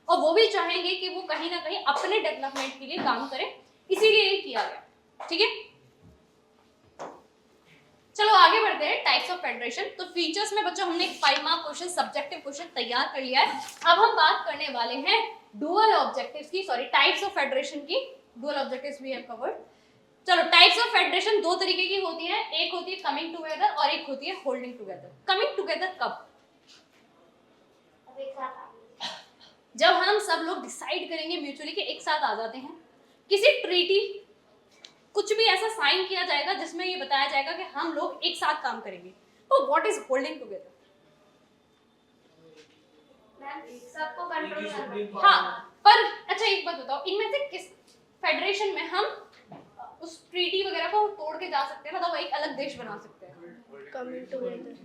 और वो भी चाहेंगे कि वो कहीं ना कहीं अपने डेवलपमेंट के लिए काम करें, इसीलिए ये किया गया, ठीक है। चलो आगे बढ़ते हैं, टाइप्स ऑफ फेडरेशन। तो फीचर्स में बच्चों हमने एक 5 मार्क क्वेश्चन, सब्जेक्टिव क्वेश्चन तैयार कर लिया है। अब हम बात करने वाले हैं डुअल ऑब्जेक्टिव्स की, सॉरी टाइप्स ऑफ फेडरेशन की। Dual objectives we have covered. चलो टाइप्स ऑफ फेडरेशन 2 तरीके की होती है, एक होती है कमिंग टुगेदर और एक होती है होल्डिंग टुगेदर। कमिंग टुगेदर कब, जब हम सब लोग डिसाइड करेंगे म्यूचुअली कि एक साथ आ जाते हैं, किसी ट्रीटी कुछ भी ऐसा साइन किया जाएगा जिसमें ये बताया जाएगा कि हम लोग एक साथ काम करेंगे, तो व्हाट इज होल्डिंग टुगेदर, सबको कंट्रोल करना। हाँ पर अच्छा एक बात बताओ, इनमें से किस फेडरेशन में हम उस ट्रीटी वगैरह को तोड़ के जा सकते हैं, मतलब एक अलग देश बना सकते हैं, कमिंग टुगेदर,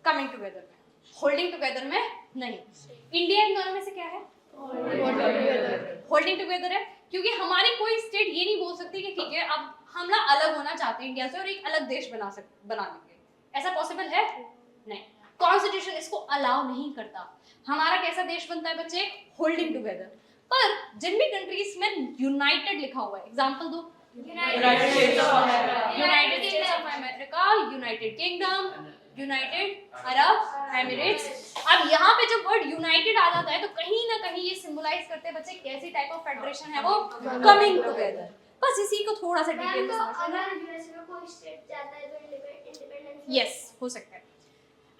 कमिंग टुगेदर में, होल्डिंग टुगेदर में नहीं। इंडिया इन दोनों में से क्या है, होल्डिंग टुगेदर है, क्योंकि हमारी कोई स्टेट ये नहीं बोल सकती कि ठीक है अब हम ना अलग होना चाहते हैं इंडिया से और एक अलग देश बना लेंगे, ऐसा पॉसिबल है नहीं, कॉन्स्टिट्यूशन इसको अलाउ नहीं करता। हमारा कैसा देश बनता है बच्चे, होल्डिंग टुगेदर। पर जिन भी कंट्रीज में यूनाइटेड लिखा हुआ है, एग्जांपल दो, United states of America, United kingdom, United Arab Emirates. अब यहाँ पे जब वर्ड यूनाइटेड आ जाता है तो कहीं ना कहीं ये सिंबलाइज करते हैं बच्चे कैसी टाइप ऑफ फेडरेशन है वो, कमिंग टुगेदर। बस इसी को थोड़ा सा डिटेल में समझ लेना। अगर यूएस में कोई स्टेट जाता है तो इंडिपेंडेंस यस हो सकता है।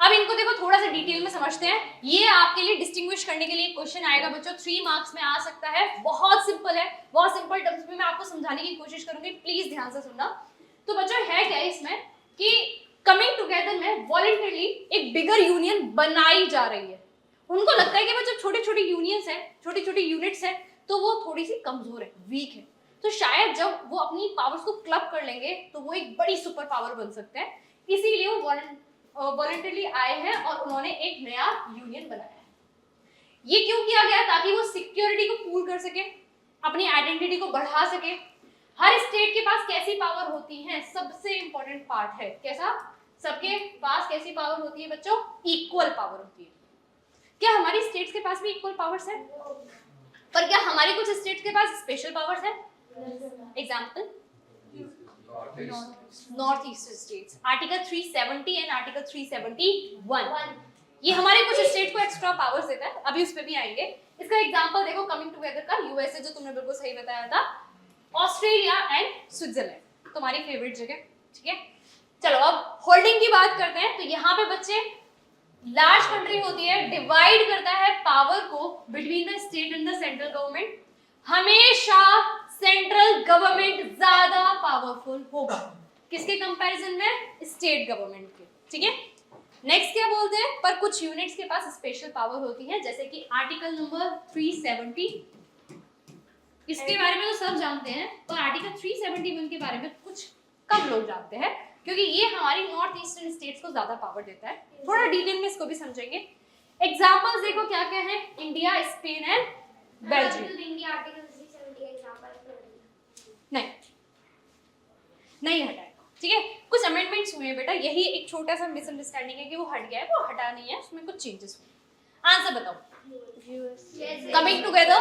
अब इनको देखो थोड़ा सा डिटेल में समझते हैं। ये आपके लिए डिस्टिंग्विश करने के लिए एक क्वेश्चन आएगा बच्चों, 3 मार्क्स में आ सकता है। बहुत सिंपल है, बहुत सिंपल टर्म्स में मैं आपको समझाने की कोशिश करूंगी, प्लीज ध्यान से सुनना। तो बच्चों है क्या इसमें कि कमिंग टुगेदर में वॉलंटरली एक बिगर यूनियन बनाई जा रही है। उनको लगता है कि बच्चों छोटे छोटे यूनियंस है, छोटी छोटी यूनिट्स है, तो वो थोड़ी सी कमजोर है, वीक है, तो शायद जब वो अपनी पावर्स को क्लब कर लेंगे तो वो एक बड़ी सुपर पावर बन सकते हैं। इसीलिए वो वॉलंटरली आए हैं और उन्होंने एक नया यूनियन बनाया है। ये क्यों किया गया? ताकि वो सिक्योरिटी को पूल कर सके, अपनी आइडेंटिटी को बढ़ा सके। हर स्टेट के पास कैसी पावर होती है, सबसे इंपॉर्टेंट पार्ट है कैसा, सबके पास कैसी पावर होती है बच्चों? इक्वल पावर होती है। क्या हमारी स्टेट्स के पास भी इक्वल पावर्स है? पर क्या हमारी कुछ स्टेट्स के पास स्पेशल पावर्स है? Example north east states, article 370 and article 371, ये हमारे कुछ स्टेट को एक्स्ट्रा पावर्स देता है, अभी उस पे भी आएंगे। इसका एग्जांपल देखो कमिंग टुगेदर का, यूएसए जो तुमने बिल्कुल सही बताया था, ऑस्ट्रेलिया एंड स्विट्जरलैंड तुम्हारी फेवरेट जगह, ठीक है। चलो अब होल्डिंग की बात करते हैं। तो यहाँ पे बच्चे लार्ज कंट्री होती है, डिवाइड करता है पावर को between the state and the central government. हमेशा सेंट्रल गवर्नमेंट ज्यादा पावरफुल होगा किसके कंपैरिजन में? स्टेट गवर्नमेंट के, ठीक है। नेक्स्ट क्या बोलते हैं? पर कुछ यूनिट्स के पास स्पेशल पावर होती है, जैसे कि आर्टिकल नंबर 370, इसके बारे में तो सब जानते हैं, पर आर्टिकल 371 के बारे में कुछ कम लोग जानते हैं, क्योंकि ये हमारी नॉर्थ ईस्टर्न स्टेट्स को ज्यादा पावर देता है। थोड़ा डिटेल में इसको भी समझेंगे। एग्जांपल्स देखो क्या क्या है, India, Spain and Belgium. Article 370 example नहीं हटाएगा, ठीक है। कुछ अमेंडमेंट्स हुए हैं बेटा, यही एक छोटा सा मिसअंडरस्टैंडिंग है कि वो हट गया है, वो हटा नहीं है, उसमें कुछ चेंजेस हुए। आंसर बताओ। कमिंग टुगेदर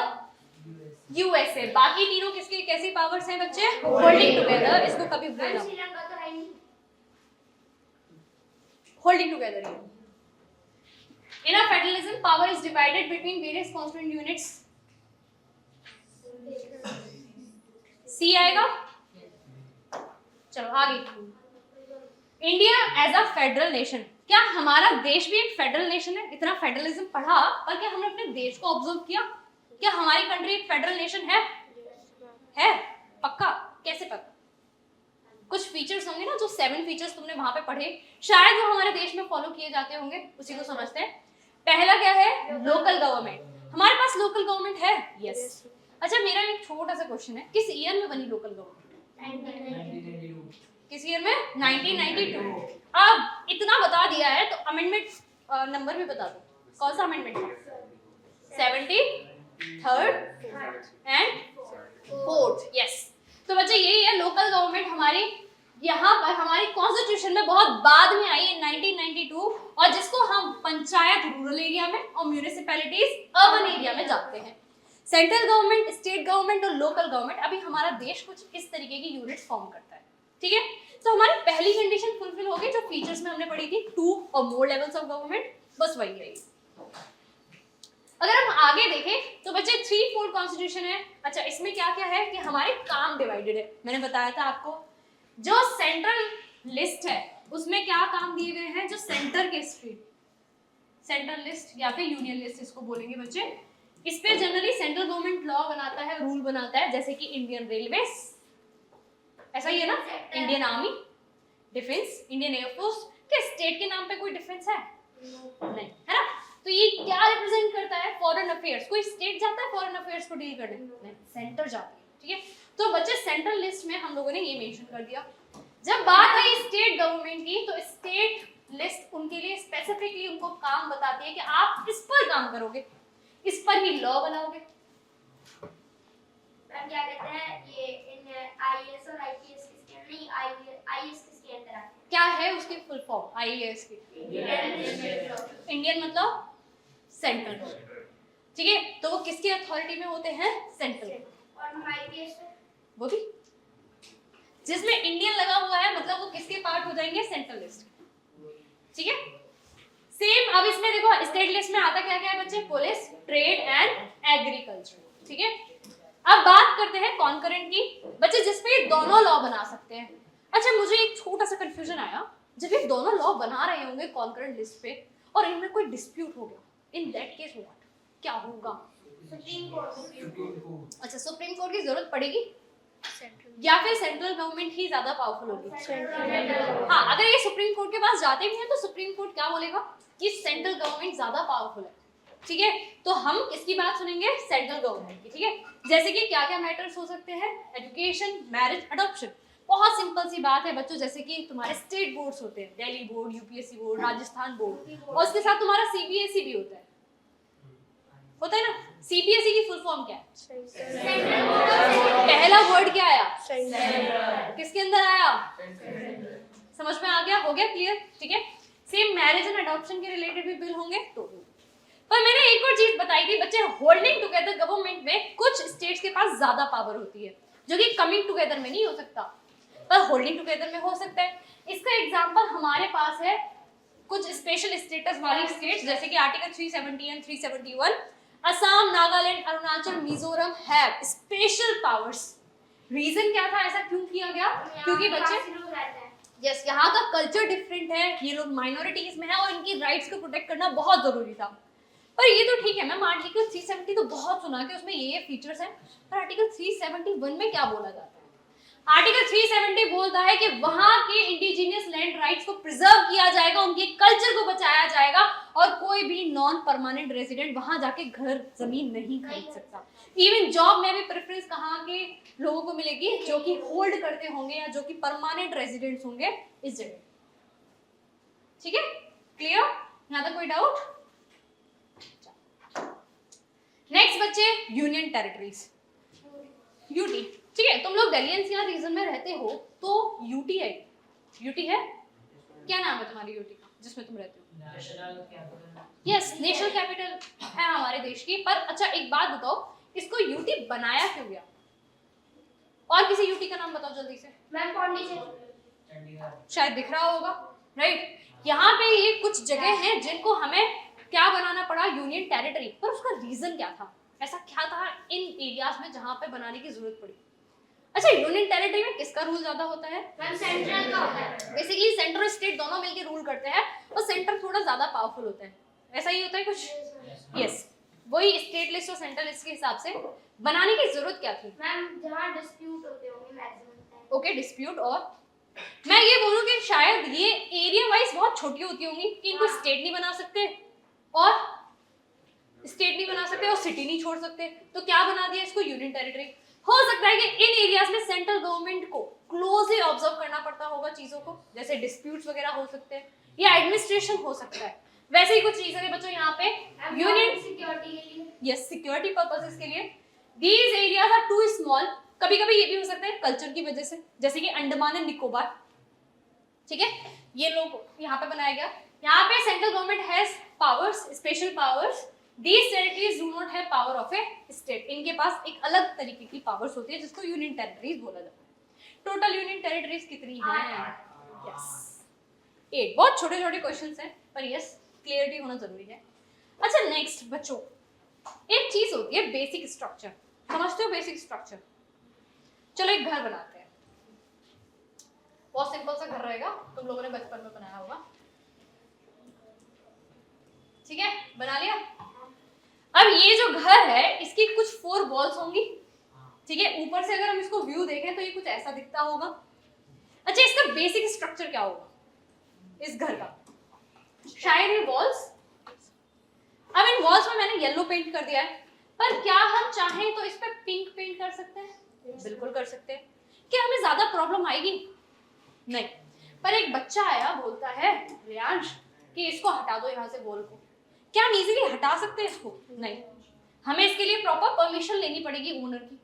यूएसए, बाकी तीनों किसकी कैसी पावर्स हैं बच्चे? Holding together. इसको कभी भूलना, श्रीलंका तो है नहीं। होल्डिंग टुगेदर है। In a federalism, power is divided between various constituent units. C आएगा। चलो आगे। India as a federal nation, क्या हमारा देश भी एक फेडरल नेशन है? इतना फेडरलिज्म पढ़ा, पर क्या हमने अपने देश को ऑब्जर्व किया? क्या हमारी कंट्री एक फेडरल नेशन है? है पक्का? कैसे पता? कुछ फीचर्स होंगे ना, जो 7 फीचर्स तुमने वहां पे पढ़े, शायद वो हमारे देश में फॉलो किए जाते होंगे, उसी को समझते हैं। पहला क्या है? Local government. हमारे पास लोकल गवर्नमेंट है, यस। अच्छा मेरा एक छोटा सा क्वेश्चन है, किस ईयर में बनी लोकल गवर्नमेंट? किस ईयर में? 1992। अब इतना बता दिया है तो अमेंडमेंट नंबर भी बता दो, कौन सा अमेंडमेंट था? 73rd and 4th, yes. तो बच्चे यही है लोकल गवर्नमेंट हमारी, यहाँ पर हमारी कॉन्स्टिट्यूशन में बहुत बाद में आई है 1992, और जिसको हम पंचायत रूरल एरिया में और म्यूनिसिपैलिटीज अर्बन एरिया में जाते हैं। सेंट्रल गवर्नमेंट, स्टेट गवर्नमेंट और लोकल गवर्नमेंट, अभी हमारा देश कुछ इस तरीके की यूनिट्स फॉर्म करता है, ठीक है। तो हमारी पहली कंडीशन फुलफिल हो गई जो फीचर्स में हमने पढ़ी थी, 2 और मोर लेवल्स ऑफ गवर्नमेंट, बस वही है। अगर हम आगे देखें तो बच्चे 3-4 कॉन्स्टिट्यूशन है। अच्छा इसमें क्या क्या है कि हमारे काम डिवाइडेड है, मैंने बताया था आपको। जो सेंट्रल लिस्ट है उसमें क्या काम दिए गए हैं, जो सेंटर के स्टेट, सेंट्रल लिस्ट या फिर यूनियन लिस्ट इसको बोलेंगे बच्चे, इस पे जनरली सेंट्रल गवर्नमेंट लॉ बनाता है, रूल बनाता है, जैसे कि इंडियन रेलवे, ऐसा ही है ना, Indian army, defence, Indian air force. क्या स्टेट के नाम पे कोई डिफरेंस है? नहीं, है ना। तो ये क्या रिप्रेजेंट करता है? Foreign affairs. कोई स्टेट जाता है फॉरेन अफेयर्स को डील करने? नहीं, सेंटर जाती है, ठीक है। तो बच्चे सेंट्रल लिस्ट में हम लोगों ने ये मेंशन कर दिया। जब बात आई स्टेट गवर्नमेंट की, तो स्टेट लिस्ट उनके लिए स्पेसिफिकली उनको काम बताती है कि आप इस पर काम करोगे, इस पर ही लॉ बनाओगे। मैम क्या कहते हैं ये इन आईएएस और आईपीएस किसके नहीं, आईएएस किसके अंदर आते हैं? क्या है उसकी फुल फॉर्म? आईएएस की इंडियन मतलब सेंट्रल, ठीक है। तो वो किसकी अथॉरिटी में होते हैं? सेंट्रल। और आईपीएस वो भी जिसमें इंडियन लगा हुआ है, मतलब वो किसके पार्ट हो जाएंगे? सेंट्रल लिस्ट, ठीक है। सेम अब इसमें देखो स्टेट लिस्ट में आता क्या क्या है बच्चे? पुलिस, ट्रेड एंड एग्रीकल्चर, ठीक है। अब बात करते हैं कॉन्करेंट की, बच्चे जिसपे ये दोनों लॉ बना सकते हैं। अच्छा मुझे एक छोटा सा कंफ्यूजन आया, जब ये दोनों लॉ बना रहे होंगे कॉन्करेंट लिस्ट पे और इनमें कोई डिस्प्यूट हो गया, इन दैट केस व्हाट, क्या होगा? अच्छा सुप्रीम कोर्ट की जरूरत पड़ेगी या फिर सेंट्रल गवर्नमेंट ही ज्यादा पावरफुल होगी? हाँ, अगर ये सुप्रीम कोर्ट के पास जाते भी हैं तो सुप्रीम कोर्ट क्या बोलेगा कि सेंट्रल गवर्नमेंट ज्यादा पावरफुल है, ठीक है? तो हम किसकी बात सुनेंगे? सेंट्रल गवर्नमेंट की, ठीक है? जैसे कि क्या क्या मैटर्स हो सकते हैं? Education, marriage, adoption. बहुत सिंपल सी बात है बच्चों, जैसे कि तुम्हारे स्टेट बोर्ड्स होते हैं, Delhi board, UPSC board, Rajasthan board, और उसके साथ तुम्हारा सीबीएसई भी होता है ना? सीबीएसई की फुल फॉर्म क्या है? पहला वर्ड क्या आया? किसके अंदर आया? समझ में आ गया? हो गया क्लियर? ठीक है। सेम मैरिज एंड अडॉप्शन के रिलेटेड भी बिल होंगे तो। पर मैंने एक और चीज बताई थी बच्चे, होल्डिंग टुगेदर गवर्नमेंट में कुछ स्टेट्स के पास ज्यादा पावर होती है जो कि कमिंग टुगेदर में नहीं हो सकता, पर होल्डिंग टुगेदर में हो सकता है। इसका एग्जांपल हमारे पास है कुछ स्पेशल स्टेटस वाली स्टेट्स, जैसे कि article 370 and 371। Assam, Nagaland, Arunachal, Mizoram have special powers. Reason क्या था, ऐसा क्यों किया गया? क्योंकि बच्चे यस यहाँ का कल्चर डिफरेंट है, ये लोग माइनॉरिटीज में है और इनकी राइट्स को प्रोटेक्ट करना बहुत जरूरी था। पर ये तो ठीक है मैम, आर्टिकल 370 तो बहुत सुना कि उसमें ये फीचर्स हैं, पर आर्टिकल 371 में क्या बोला जाता है? आर्टिकल 370 बोलता है कि वहां के इंडिजिनियस लैंड राइट्स को प्रिजर्व किया जाएगा, उनके कल्चर को बचाया जाएगा और कोई भी नॉन परमानेंट रेजिडेंट वहां जाके घर जमीन नहीं खरीद सकता। इवन जॉब में भी प्रेफरेंस कहाँ के लोगों को मिलेगी? जो कि होल्ड करते होंगे या जो कि परमानेंट रेजिडेंट्स होंगे इस जगह। ठीक है, क्लियर? यहाँ तक कोई डाउट? नेक्स्ट बच्चे, यूनियन टेरिटरीज, यूटी। ठीक है, तुम लोग दिल्ली एनसीआर रीजन में रहते हो तो यूटी है। यूटी है, क्या नाम है तुम्हारी यूटी का जिसमें तुम रहते हो? यस, नेशनल कैपिटल है हमारे देश की। पर अच्छा एक बात बताओ, इसको यूटी बनाया क्यों गया? और किसी यूटी का नाम बताओ जल्दी से। मैम पौंडीचेरी, शायद दिख रहा होगा, राइट? यहाँ पे ये कुछ जगह हैं जिनको हमें क्या बनाना पड़ा? Union territory. पर उसका रीजन क्या था? ऐसा क्या था इन एरियाज में जहाँ पे बनाने की जरूरत पड़ी? अच्छा, यूनियन टेरिटरी में किसका रूल ज्यादा होता है? मैम सेंट्रल का होता है। बेसिकली सेंटर और स्टेट दोनों मिलकर रूल करते हैं और सेंटर थोड़ा ज्यादा पावरफुल होता है, ऐसा ही होता है कुछ? यस, वही स्टेट लिस्ट और सेंट्रल लिस्ट के हिसाब से बनाने की जरूरत क्या थी? मैम जहाँ डिस्प्यूट होते होंगे मैक्सिमम। Okay, dispute. और मैं ये बोलूं कि शायद ये एरिया वाइज बहुत छोटी होती होंगी कि इनको स्टेट नहीं बना सकते और स्टेट नहीं बना सकते और सिटी नहीं छोड़ सकते, तो क्या बना दिया इसको? Union territory. हो सकता है कि इन एरियाज में सेंट्रल गवर्नमेंट को क्लोजली ऑब्जर्व करना पड़ता होगा चीजों को, जैसे डिस्प्यूट्स वगैरह हो सकते हैं या एडमिनिस्ट्रेशन हो सकता है। वैसे ही कुछ चीजें हैं बच्चों यहाँ पे यूनियन सिक्योरिटी के लिए। यस, सिक्योरिटी पर्पसेस के लिए। These areas are too small. कभी कभी ये भी हो सकता है कल्चर की वजह से, जैसे कि अंडमान एंड निकोबार। ठीक है, ये लोग यहाँ पे बनाया गया। यहाँ पे central government has powers, special powers. These territories do not have power of a state. इनके पास एक अलग तरीके की पावर्स होती है जिसको यूनियन टेरिटरीज बोला जाता है। टोटल यूनियन टेरिटरीज कितनी हैं? यस, 8। बहुत छोटे छोटे क्वेश्चंस हैं पर यस, क्लियरिटी होना जरूरी है। अच्छा नेक्स्ट बच्चों, एक चीज होती है बेसिक स्ट्रक्चर। समझते हो बेसिक स्ट्रक्चर? चलो एक घर बनाते हैं, बहुत सिंपल सा घर रहेगा, तुम लोगों ने बचपन में बनाया होगा। ठीक है, बना लिया। अब ये जो घर है इसकी कुछ 4 वॉल्स होंगी। ठीक है, ऊपर से अगर हम इसको व्यू देखें तो ये कुछ ऐसा दिखता होगा। अच्छा, इसका बेसिक स्ट्रक्चर क्या होगा इस घर का? शायद ये वॉल्स। अब इन वॉल्स में मैंने येलो पेंट कर दिया है, पर क्या हम चाहें तो इस पे पिंक पेंट कर सकते हैं? बिल्कुल कर सकते हैं। क्या हमें ज्यादा प्रॉब्लम आएगी? नहीं। पर एक बच्चा आया, बोलता है रियांश कि इसको हटा दो यहाँ से वॉल को। क्या हम इजीली हटा सकते हैं इसको? नहीं, हमें इसके लिए प्रॉपर परमिशन लेनी पड़ेगी ओनर की,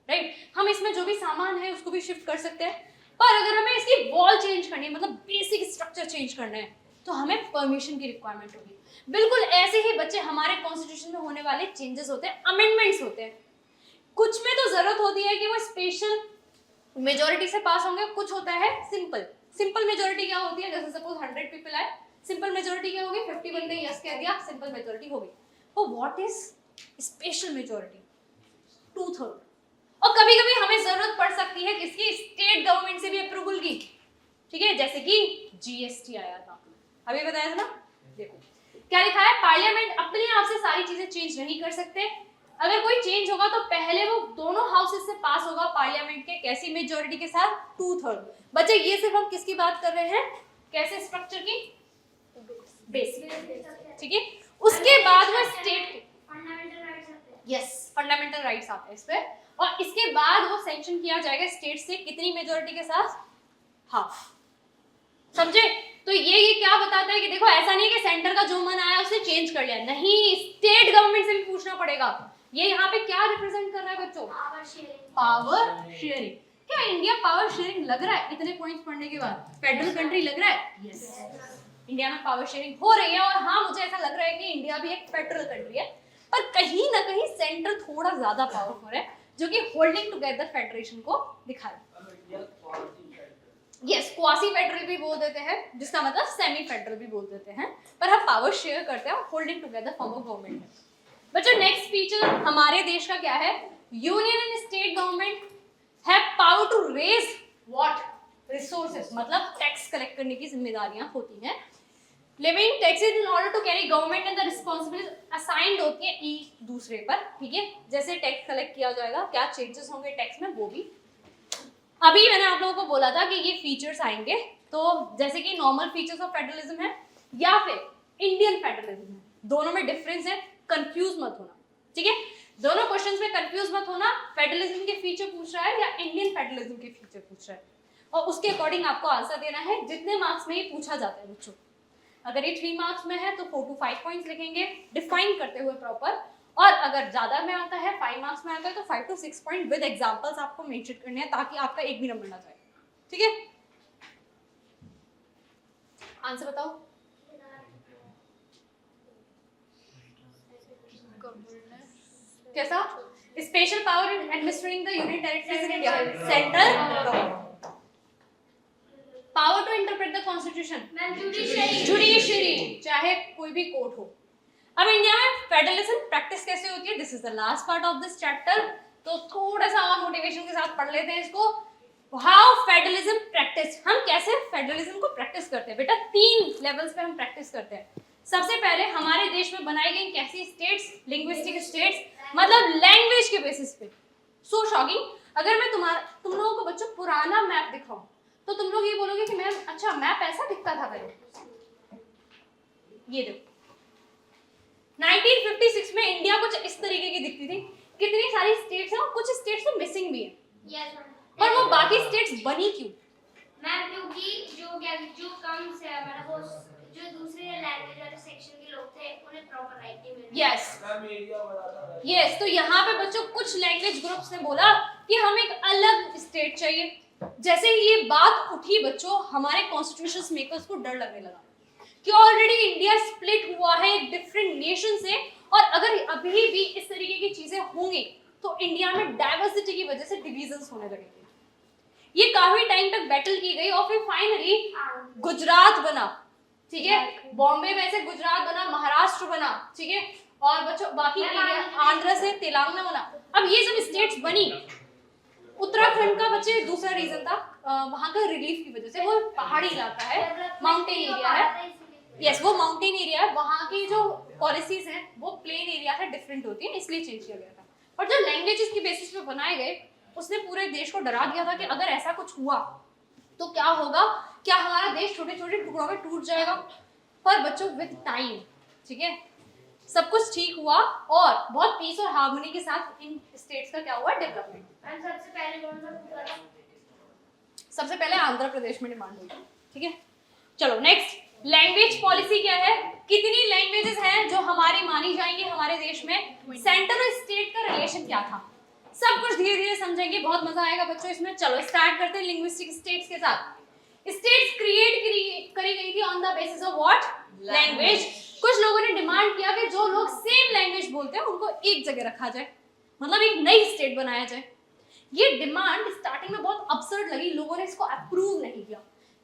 राइट? हम इसमें जो भी सामान है उसको भी शिफ्ट कर सकते हैं, पर अगर हमें इसकी वॉल चेंज करनी है, मतलब बेसिक स्ट्रक्चर चेंज करना है, तो हमें परमिशन की रिक्वायरमेंट होगी। बिल्कुल ऐसे ही बच्चे हमारे कॉन्स्टिट्यूशन में होने वाले चेंजेस होते हैं, अमेंडमेंट्स होते हैं। कुछ में तो जरूरत होती है कि वो स्पेशल मेजोरिटी से पास होंगे, कुछ होता है सिंपल। सिंपल मेजोरिटी क्या होती है? जैसे सपोज 100 पीपल आए, सिंपल मेजोरिटी क्या होगी? 50 बंदे यस कह दिया, सिंपल मेजोरिटी हो गई। तो व्हाट इज स्पेशल मेजोरिटी? 2/3। और कभी कभी हमें जरूरत पड़ सकती है किसकी, स्टेट गवर्नमेंट से भी अप्रूवल की, ठीक है, जैसे कि जीएसटी आया था, अभी बताया था ना। देखो क्या लिखा है, पार्लियामेंट अपने आप से सारी चीजें चेंज नहीं कर सकते, अगर कोई चेंज होगा तो पहले वो दोनों हाउसेस से पास होगा पार्लियामेंट के कैसी मेजोरिटी के साथ, 2/3। बच्चे ये सिर्फ हम किसकी बात कर रहे हैं, कैसे स्ट्रक्चर की, बेसिक, ठीक है। उसके बाद वो स्टेट, यस फंडामेंटल राइट्स आते हैं इस पे, और इसके बाद वो सैंक्शन किया जाएगा स्टेट से कितनी मेजोरिटी के साथ, हाफ, समझे। तो ये क्या बताता है कि देखो ऐसा नहीं है कि सेंटर का जो मन आया उसने चेंज कर लिया, नहीं, स्टेट गवर्नमेंट से भी पूछना पड़ेगा। ये यहाँ पे क्या रिप्रेजेंट कर रहा है बच्चों, पावर शेयरिंग। क्या इंडिया पावर शेयरिंग लग रहा है इतने पॉइंट्स पढ़ने के बाद, फेडरल कंट्री लग रहा है, यस इंडिया में पावर शेयरिंग हो रही है, और हाँ मुझे ऐसा लग रहा है कि इंडिया भी एक फेडरल कंट्री है, पर कहीं ना कहीं सेंटर थोड़ा ज्यादा पावरफुल है, जो कि होल्डिंग टुगेदर फेडरेशन को दिखा रहा है। यस क्वासी फेडरल भी बोल देते हैं, जिसका मतलब सेमी फेडरल भी बोल देते हैं, पर हम पावर शेयर करते हैं, holding together form of government है। बच्चों नेक्स्ट फीचर हमारे देश का क्या है, union and state government have power to raise what, resources, मतलब टैक्स कलेक्ट करने की जिम्मेदारियां होती हैं, levying taxes in order to carry government and the responsibility assigned होती है एक दूसरे पर, ठीक है। जैसे टैक्स कलेक्ट किया जाएगा, क्या चेंजेस होंगे टैक्स में, वो भी अभी मैंने आप लोगों को बोला था कि ये फीचर्स आएंगे, तो जैसे कि नॉर्मल फीचर्स ऑफ फेडरलिज्म है या फिर इंडियन फेडरलिज्म है, दोनों में डिफरेंस है, कंफ्यूज मत होना, ठीक है। दोनों क्वेश्चंस में कंफ्यूज मत होना, फेडरलिज्म के फीचर पूछ रहा है या इंडियन फेडरलिज्म के फीचर पूछ रहा है, और उसके अकॉर्डिंग आपको आंसर देना है, जितने मार्क्स में ही पूछा जाता है बच्चों। अगर ये 3 मार्क्स में है तो 4 to 5 पॉइंट्स लिखेंगे डिफाइन करते हुए प्रॉपर, और अगर ज्यादा में आता है 5 मार्क्स में आता है तो 5 to 6 पॉइंट विद एग्जांपल्स आपको मेंशन करने हैं, ताकि आपका एक भी नंबर ना जाए, ठीक है। आंसर बताओ, कैसा, special power in administrating the union territories in India, central government, power to interpret the constitution, judiciary, चाहे कोई भी कोर्ट हो। अब इंडिया में फेडरलिज्म प्रैक्टिस कैसे होती है, this is the last part of this chapter, तो थोड़ा सा और मोटिवेशन के साथ पढ़ लेते हैं इसको। हाउ फेडरलिज्म प्रैक्टिस, हम कैसे फेडरलिज्म को प्रैक्टिस करते हैं बेटा, 3 लेवल्स पे हम प्रैक्टिस करते हैं। सबसे पहले हमारे देश में बनाई गई कैसी स्टेट्स, लिंग्विस्टिक स्टेट्स, मतलब लैंग्वेज के बेसिस पे। सो शॉकिंग, अगर मैं तुम लोगों को बच्चों पुराना मैप दिखाऊं तो तुम लोग ये बोलोगे कि मैम अच्छा मैप ऐसा दिखता था पहले, ये देखो 1956 में इंडिया कुछ इस तरीके की दिखती थी, कितनी सारी स्टेट्स हैं और कुछ स्टेट्स तो मिसिंग भी हैं, पर वो बाकी स्टेट्स बनी क्यों मैम, क्योंकि जो कम से मतलब वो जो दूसरे लैंग्वेज वाले सेक्शन के लोग थे उन्हें प्रॉपर राइट नहीं मिल रहा। यस, तो यहाँ पे बच्चों कुछ लैंग्वेज ग्रुप्स ने बोला कि हमें एक अलग स्टेट चाहिए। जैसे ही ये बात उठी बच्चों, हमारे कॉन्स्टिट्यूशन मेकर्स को डर लगने लगा कि ऑलरेडी इंडिया स्प्लिट हुआ है एक डिफरेंट नेशन से, और अगर अभी भी इस तरीके की चीजें होंगी तो इंडिया में डाइवर्सिटी की वजह से डिविजन्स होने लगेंगे। ये काफी टाइम तक बैटल की गई और फिर फाइनली गुजरात बना, ठीक है, बॉम्बे में से गुजरात बना, महाराष्ट्र बना, ठीक है, और बच्चों बाकी आंध्र से तेलंगाना बना। अब ये जब स्टेट्स बनी, उत्तराखंड का बच्चे दूसरा रीजन था, वहां का रिलीफ की वजह से, वो पहाड़ी इलाका है, माउंटेन एरिया है, यस वो माउंटेन एरिया है, वहां की जो पॉलिसीज हैं वो प्लेन एरिया से डिफरेंट होती है, इसलिए चेंज किया गया था। और जो लैंग्वेजेस की बेसिस पे बनाए गए, उसने पूरे देश को डरा दिया था कि अगर ऐसा कुछ हुआ तो क्या होगा, क्या हमारा देश छोटे छोटे टुकड़ों में टूट जाएगा। पर बच्चों विद टाइम, ठीक है, सब कुछ ठीक हुआ और बहुत पीस और हार्मनी के साथ इन स्टेट्स का क्या हुआ, डेवलपमेंट। सबसे पहले कौन सा हुआ था? सबसे पहले आंध्र प्रदेश में डिमांड हुई, ठीक है। चलो नेक्स्ट, लैंग्वेज पॉलिसी क्या है, कितनी लैंग्वेजेस हैं जो हमारी मानी जाएंगी हमारे देश में, सेंटर और स्टेट का रिलेशन क्या था, सब कुछ धीरे धीरे समझेंगे, बहुत मजा आएगा बच्चों इसमें। चलो स्टार्ट करते हैं लिंग्विस्टिक स्टेट्स के साथ। स्टेट्स क्रिएट करी गई थी on the basis of what, language. कुछ लोगों ने डिमांड किया कि जो लोग सेम लैंग्वेज बोलते हैं उनको एक जगह रखा जाए, मतलब एक नई स्टेट बनाया जाए। ये डिमांड स्टार्टिंग में बहुत अब्सर्ड लगी, लोगों ने इसको अप्रूव नहीं किया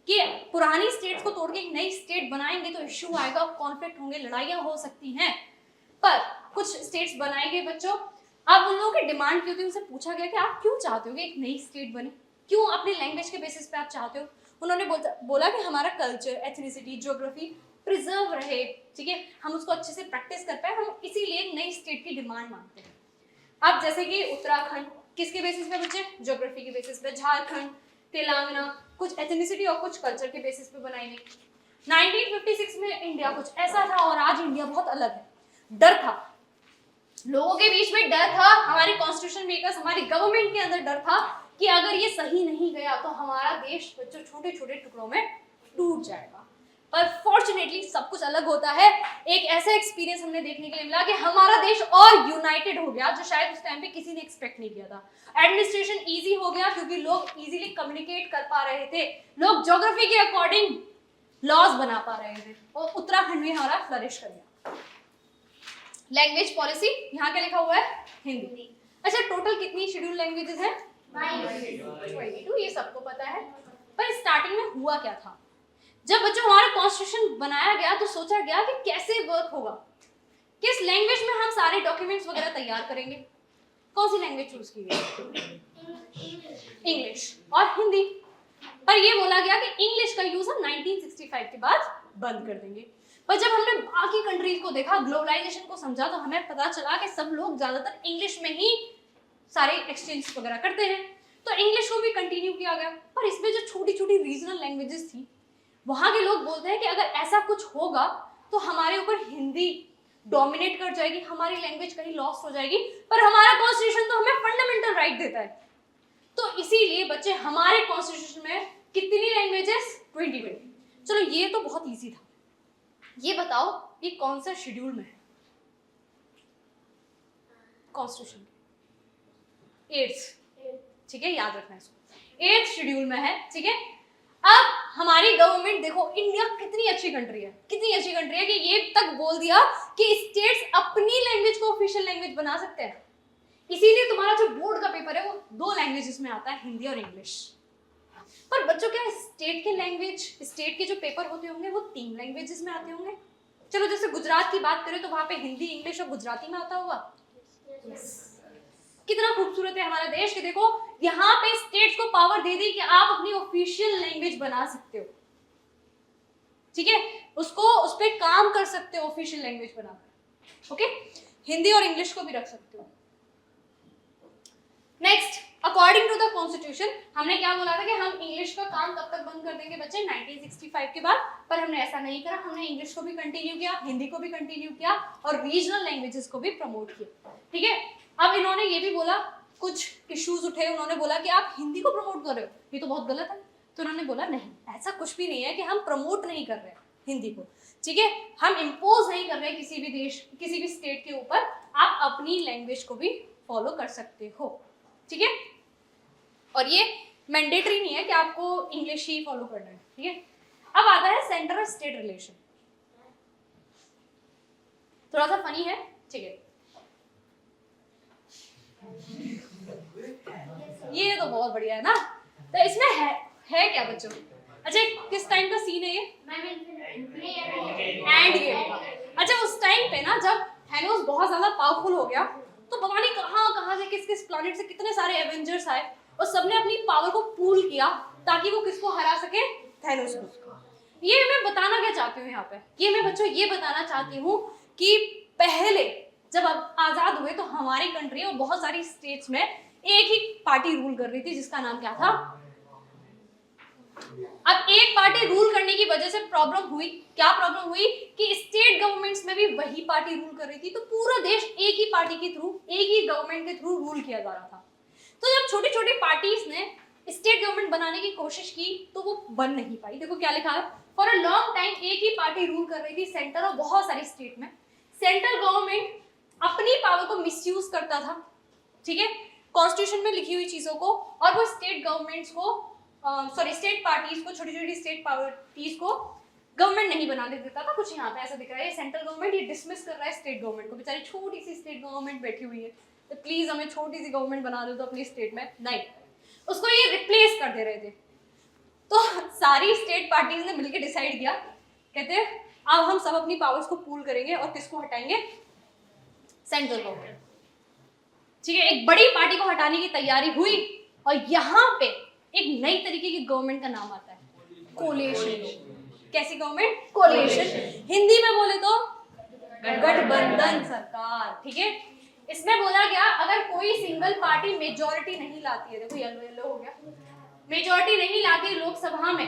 कि पुरानी स्टेट्स को तोड़ के एक नई स्टेट बनाएंगे तो इश्यू आएगा, कॉन्फ्लिक्ट होंगे, लड़ाइयां हो सकती हैं। पर कुछ स्टेट्स बनाई गई बच्चों, अब उन लोगों की डिमांड की होती है, उनसे पूछा गया कि आप क्यों चाहते हो कि एक नई स्टेट बने, क्यों अपनी लैंग्वेज के बेसिस पे आप चाहते हो। उन्होंने बोला कि हमारा कल्चर, एथनिसिटी, ज्योग्राफी प्रिजर्व रहे, ठीक है, हम उसको अच्छे से प्रैक्टिस कर पाए, हम इसीलिए एक नई स्टेट की डिमांड मांगते हैं। अब जैसे कि उत्तराखंड किसके बेसिस पे बच्चे, ज्योग्राफी के बेसिस पे, झारखंड, तेलंगाना कुछ एथनिसिटी और कुछ कल्चर के बेसिस पे बनाई गई। 1956 में इंडिया कुछ ऐसा था और आज इंडिया बहुत अलग है। डर था, लोगों के बीच में डर था, हमारे कॉन्स्टिट्यूशन मेकर्स, हमारी गवर्नमेंट के अंदर डर था कि अगर ये सही नहीं गया तो हमारा देश बच्चों छोटे छोटे टुकड़ों में टूट जाएगा। पर फॉर्चुनेटली सब कुछ अलग होता है। एक ऐसा एक्सपीरियंस हमने देखने के लिए मिला कि हमारा देश और यूनाइटेड हो गया, जो शायद उस टाइम पे किसी ने एक्सपेक्ट नहीं किया था। एडमिनिस्ट्रेशन इजी हो गया क्योंकि लोग इजीली कम्युनिकेट कर पा रहे थे, लोग ज्योग्राफी के अकॉर्डिंग लॉज बना पा रहे थे, और उत्तराखंड में हमारा फ्लरिश कर गया। लैंग्वेज पॉलिसी यहाँ क्या लिखा हुआ है, हिंदी। अच्छा, टोटल कितनी शेड्यूल लैंग्वेजेस हैं, 22, ये सबको पता है। पर स्टार्टिंग में हुआ क्या था, जब बच्चों हमारा कॉन्स्टिट्यूशन बनाया गया तो सोचा गया कि कैसे वर्क होगा, किस लैंग्वेज में हम सारे डॉक्यूमेंट्स वगैरह तैयार करेंगे। कौन सी लैंग्वेज चूज की गई, इंग्लिश और हिंदी। पर ये बोला गया कि इंग्लिश का यूज हम 1965 के बाद बंद कर देंगे। पर जब हमने बाकी कंट्रीज को देखा, ग्लोबलाइजेशन को समझा, तो हमें पता चला कि सब लोग ज्यादातर इंग्लिश में ही सारे एक्सचेंज वगैरह करते हैं, तो इंग्लिश को भी कंटिन्यू किया गया। पर इसमें जो छोटी छोटी रीजनल लैंग्वेजेस थी, वहां के लोग बोलते हैं कि अगर ऐसा कुछ होगा तो हमारे ऊपर हिंदी डोमिनेट कर जाएगी, हमारी लैंग्वेज कहीं लॉस्ट हो जाएगी। पर हमारा कॉन्स्टिट्यूशन तो हमें फंडामेंटल राइट देता है, तो इसीलिए बच्चे हमारे कॉन्स्टिट्यूशन में कितनी लैंग्वेजेस, 20। चलो ये तो बहुत इजी था। ये बताओ ये कौन सा शेड्यूल में है कॉन्स्टिट्यूशन, 8th, ठीक है, याद रखना इसको, 8th शेड्यूल में है, ठीक है। अब हमारी गवर्नमेंट देखो, इंडिया कितनी अच्छी कंट्री है, कितनी अच्छी कंट्री है कि ये तक बोल दिया कि स्टेट्स अपनी लैंग्वेज को ऑफिशियल लैंग्वेज बना सकते हैं। इसीलिए तुम्हारा जो बोर्ड का पेपर है वो 2 लैंग्वेजेस में आता है, हिंदी और इंग्लिश। पर बच्चों क्या स्टेट के लैंग्वेज, स्टेट के जो पेपर होते होंगे वो 3 लैंग्वेजेस में आते होंगे। चलो जैसे गुजरात की बात करें तो वहां पे हिंदी, इंग्लिश और गुजराती में आता होगा। कितना खूबसूरत है हमारा देश कि देखो यहाँ पे स्टेट्स को पावर दे दी कि आप अपनी ऑफिशियल लैंग्वेज बना सकते हो, ठीक है, उसको उस पर काम कर सकते हो ऑफिशियल लैंग्वेज बनाकर, ओके। हिंदी और इंग्लिश को भी रख सकते हो। Next, according to the constitution हमने क्या बोला था कि हम इंग्लिश का काम कब तक बंद कर देंगे बच्चे, 1965 के बाद। पर हमने ऐसा नहीं करा, हमने इंग्लिश को भी कंटिन्यू किया, हिंदी को भी कंटिन्यू किया और रीजनल लैंग्वेजेस को भी प्रमोट किया, ठीक है। अब इन्होंने ये भी बोला, कुछ इश्यूज उठे, उन्होंने बोला कि आप हिंदी को प्रमोट कर रहे हो, ये तो बहुत गलत है। तो उन्होंने बोला नहीं, ऐसा कुछ भी नहीं है कि हम प्रमोट नहीं कर रहे हैं हिंदी को, ठीक है, हम इम्पोज नहीं कर रहे हैं किसी भी देश, किसी भी स्टेट के ऊपर, आप अपनी लैंग्वेज को भी फॉलो कर सकते हो, ठीक है। और ये मैंडेटरी नहीं है कि आपको इंग्लिश ही फॉलो करना है, ठीक है। अब आता है सेंटर और स्टेट रिलेशन, थोड़ा सा फनी है, ठीक है। ये तो बहुत बढ़िया है ना, तो इसमें है क्या बच्चों, अच्छा किस टाइम का सीन है ये, एंड गेम का। अच्छा उस टाइम पे ना जब थैनोस बहुत ज्यादा पावरफुल हो गया तो पता नहीं कहाँ से किस प्लैनेट से कितने सारे एवेंजर्स आए और सबने अपनी पावर को पूल किया ताकि वो किसको हरा सके, थैनोस को। ये मैं बताना क्या चाहती हूँ यहाँ पे, ये मैं बच्चों ये बताना चाहती हूँ कि पहले जब अब आजाद हुए तो हमारी कंट्री और बहुत सारी स्टेट्स में एक ही पार्टी रूल कर रही थी जिसका नाम क्या था। अब एक पार्टी रूल करने की वजह से प्रॉब्लम हुई, क्या प्रॉब्लम हुई कि स्टेट गवर्नमेंट्स में भी वही पार्टी रूल कर रही थी, तो पूरा देश एक ही पार्टी के थ्रू, एक ही गवर्नमेंट के थ्रू रूल किया जा रहा था। तो जब छोटी छोटी पार्टीज ने स्टेट गवर्नमेंट बनाने की कोशिश की तो वो बन नहीं पाई। देखो क्या लिखा है, फॉर अ लॉन्ग टाइम एक ही पार्टी रूल कर रही थी सेंटर और बहुत सारी स्टेट में। सेंट्रल गवर्नमेंट अपनी पावर को मिसयूज करता था, ठीक है, कॉन्स्टिट्यूशन में लिखी हुई चीजों को, और वो स्टेट गवर्नमेंट्स को स्टेट पार्टीज को, छोटी छोटी स्टेट पार्टीज को गवर्नमेंट नहीं बनाने देता था। कुछ यहाँ पे ऐसा दिख रहा है, सेंट्रल गवर्नमेंट ये डिसमिस कर रहा है स्टेट गवर्नमेंट को, बेचारी छोटी सी स्टेट गवर्नमेंट बैठी हुई है, तो प्लीज हमें छोटी सी गवर्नमेंट बना दो तो अपनी स्टेट में, नहीं, उसको ये रिप्लेस कर दे रहे थे। तो सारी स्टेट पार्टीज ने मिलकर डिसाइड किया, कहते हैं अब हम सब अपनी पावर्स को पूल करेंगे और किसको हटाएंगे, सेंट्रल गवर्नमेंट, ठीक है, एक बड़ी पार्टी को हटाने की तैयारी हुई और यहाँ पे एक नई तरीके की गवर्नमेंट का नाम आता है, कोलिशन। कैसी गवर्नमेंट? कोलिशन। हिंदी में बोले तो गठबंधन सरकार। ठीक है, इसमें बोला गया अगर कोई सिंगल पार्टी मेजॉरिटी नहीं लाती है, देखो येलो येलो हो गया, मेजॉरिटी नहीं लाती है लोकसभा में,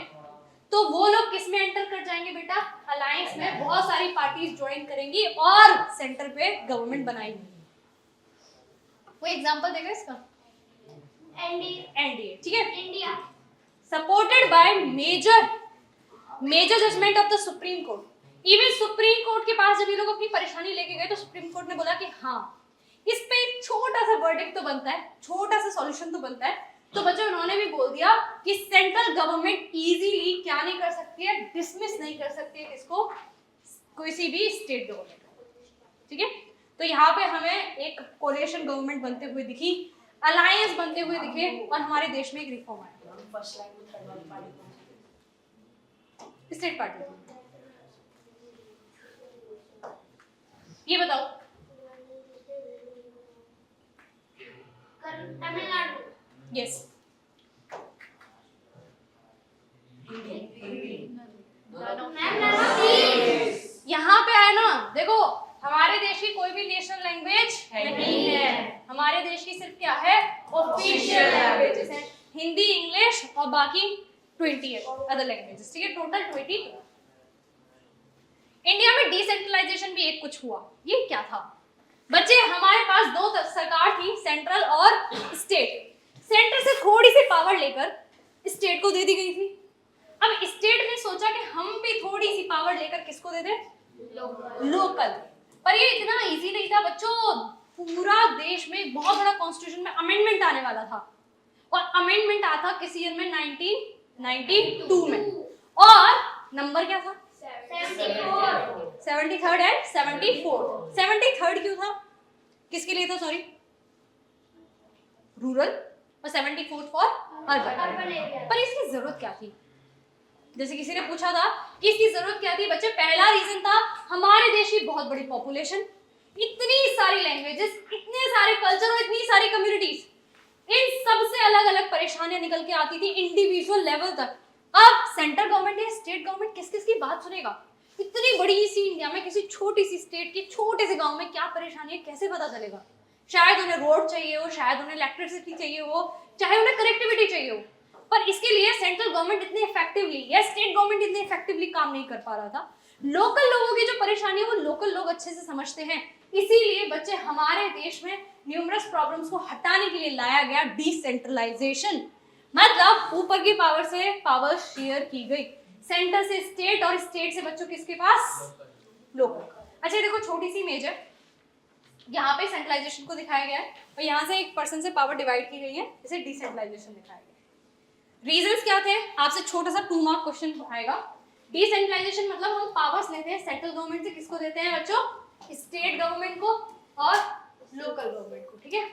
तो वो लोग किस में एंटर कर जाएंगे बेटा? अलायंस में। बहुत सारी पार्टीज ज्वाइन करेंगी और सेंटर पे गवर्नमेंट बनाएंगी। कोई एग्जांपल देगा इसका? एनडीए। ठीक है, India supported by major judgement of the Supreme Court. Even Supreme Court के पास जब ये लोग अपनी परेशानी लेके गए तो सुप्रीम कोर्ट ने बोला कि हाँ, इस पे एक छोटा सा वर्डिक्ट तो बनता है, छोटा सा सॉल्यूशन तो बनता है। तो बच्चों उन्होंने भी बोल दिया कि सेंट्रल गवर्नमेंट इजीली क्या नहीं कर सकती है? डिसमिस नहीं कर सकती है किसको? किसी भी स्टेट गवर्नमेंट। ठीक है, तो यहाँ पे हमें एक कोलिशन गवर्नमेंट बनते हुए दिखी, अलायंस बनते हुए दिखे और हमारे देश में एक रिफॉर्म आया। State party. ये बताओ, तमिलनाडु। यस, यहाँ पे है ना, देखो हमारे देश की कोई भी नेशनल लैंग्वेज नहीं है। हमारे देश की सिर्फ क्या है? ऑफिशियल लैंग्वेजेस है, हिंदी, इंग्लिश और बाकी 20 अदर लैंग्वेजेस। ठीक है, टोटल 22। इंडिया में डिसेंट्रलाइजेशन भी एक कुछ हुआ। ये क्या था बच्चे? हमारे पास दो सरकार थी, सेंट्रल और स्टेट। सेंटर से थोड़ी सी पावर लेकर स्टेट को दे दी गई थी। अब स्टेट ने सोचा कि हम भी थोड़ी सी पावर लेकर किसको दे दें? लोकल। पर ये इतना इजी नहीं था बच्चों। पूरा देश में बहुत बड़ा कॉन्स्टिट्यूशन में अमेंडमेंट आने वाला था और अमेंडमेंट आया था किस ईयर में? 1992 में। और नंबर क्या था? 73rd and 74th। 73rd क्यों था? किसके लिए था? सॉरी, रूरल, और 74th फॉर अर्बन। पर इसकी जरूरत क्या थी? जैसे किसी ने पूछा था कि इसकी जरूरत क्या थी बच्चे? पहला रीजन था हमारे देश की बहुत बड़ी पॉपुलेशन, इतनी सारी लैंग्वेजेस, इतने सारे कल्चर और इतनी सारी कम्युनिटीज, इन सब से अलग अलग परेशानियां निकल के आती थी इंडिविजुअल लेवल तक। अब सेंट्रल गवर्नमेंट या स्टेट गवर्नमेंट किस किस की बात सुनेगा? इतनी बड़ी सी इंडिया में किसी छोटी सी स्टेट के छोटे से गांव में क्या परेशानी है कैसे पता चलेगा? शायद उन्हें रोड चाहिए हो, शायद उन्हें इलेक्ट्रिसिटी चाहिए हो, चाहे उन्हें कनेक्टिविटी चाहिए हो, पर इसके लिए सेंट्रल गवर्नमेंट इतनी इफेक्टिवली या स्टेट गवर्नमेंट इतनी इफेक्टिवली काम नहीं कर पा रहा था। लोकल लोगों की जो परेशानी है वो लोकल लोग अच्छे से समझते हैं। इसीलिए बच्चे हमारे देश में न्यूमरस प्रॉब्लम्स को हटाने के लिए लाया गया डिसेंट्रलाइजेशन। मतलब ऊपर की पावर से पावर शेयर की गई, सेंटर से स्टेट और स्टेट से बच्चों किसके पास? लोकल। अच्छा देखो, छोटी सी इमेज है, यहाँ पे सेंट्रलाइजेशन को दिखाया गया है और यहाँ से एक पर्सन से पावर डिवाइड की गई है, इसे डिसेंट्रलाइजेशन दिखाया गया है। रीजंस क्या थे? आपसे छोटा सा 2 मार्क क्वेश्चन आएगा। डिसेंट्रलाइजेशन मतलब हम पावर्स लेते हैं सेंट्रल गवर्नमेंट से, किसको देते हैं बच्चों? स्टेट गवर्नमेंट को और लोकल गवर्नमेंट को। ठीक है,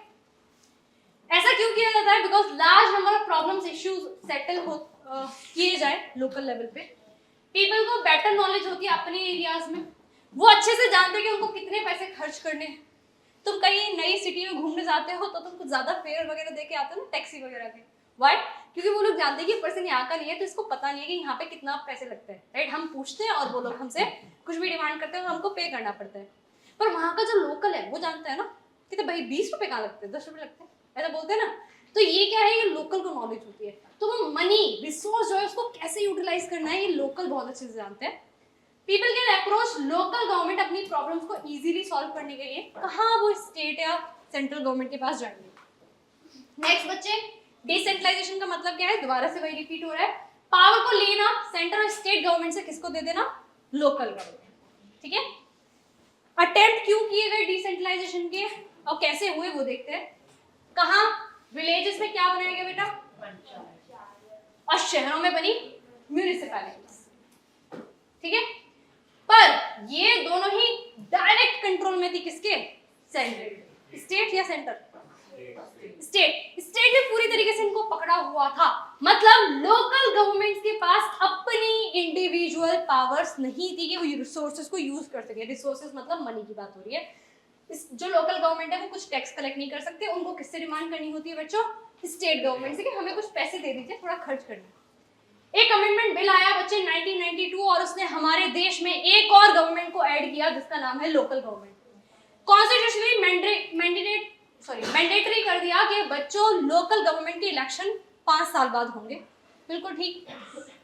ऐसा क्यों किया जाता है? Because large number of problems issues settle किए जाए लोकल लेवल पे। पीपल को बेटर नॉलेज होती है अपने एरियाज में, वो अच्छे से जानते हैं कि उनको कितने पैसे खर्च करने हैं। तुम कहीं नई सिटी में घूमने जाते हो तो तुम कुछ ज्यादा फेयर वगैरह दे के आते हो ना, टैक्सी वगैरह के। वाई? क्योंकि वो लोग जानते हैं कि पर्सन यहाँ का नहीं है, तो इसको पता नहीं है कि यहाँ पे कितना पैसे लगते हैं। राइट, हम पूछते हैं और वो लोग हमसे कुछ भी डिमांड करते हैं, हमको पे करना पड़ता है। पर वहाँ का जो लोकल है वो जानता है ना कि तो भाई 20 रुपए कहाँ लगते हैं, 10 रुपए लगते हैं, ऐसा बोलते हैं ना। तो ये क्या है? ये लोकल को नॉलेज होती है। तो वो मनी रिसोर्स जो है उसको कैसे यूटिलाइज करना है ये लोकल बहुत अच्छे से जानते हैं। People can approach local government अपनी प्रॉब्लम्स को इजीली सॉल्व करने के लिए। कहाँ वो स्टेट या सेंट्रल गवर्नमेंट के पास जाएंगे? नेक्स्ट बच्चे, डिसेंट्रलाइजेशन का मतलब क्या है? दोबारा से वही रिपीट हो रहा है, पावर को लेना सेंट्रल और स्टेट गवर्नमेंट से, किसको दे देना? Local government. ठीक है, अटेम्प्ट क्यों किए गए डिसेंट्रलाइजेशन के और कैसे हुए वो देखते हैं। कहाँ? विलेजेस में क्या बनाया गया बेटा? और शहरों में बनी म्यूनिसिपैलिटीज। ठीक है, पर ये दोनों ही डायरेक्ट कंट्रोल में थी किसके? सेंट्रल। स्टेट या सेंटर? स्टेट। स्टेट ने पूरी तरीके से इनको पकड़ा हुआ था। मतलब लोकल गवर्नमेंट्स के पास अपनी इंडिविजुअल पावर्स नहीं थी कि वो रिसोर्सेज को यूज कर सके। रिसोर्सेज मतलब मनी की बात हो रही है। जो लोकल गवर्नमेंट है वो कुछ टैक्स कलेक्ट नहीं कर सकते, उनको किससे डिमांड करनी होती है बच्चों? स्टेट गवर्नमेंट से कि हमें कुछ पैसे दे दीजिए, थोड़ा खर्च करना। एक अमेंडमेंट बिल आया बच्चे 1992 और उसने हमारे देश में एक और गवर्नमेंट को ऐड किया जिसका नाम है लोकल गवर्नमेंट। कॉन्स्टिट्यूशनली मैंडेटरी कर दिया कि बच्चों लोकल गवर्नमेंट के इलेक्शन 5 साल बाद होंगे। बिल्कुल ठीक,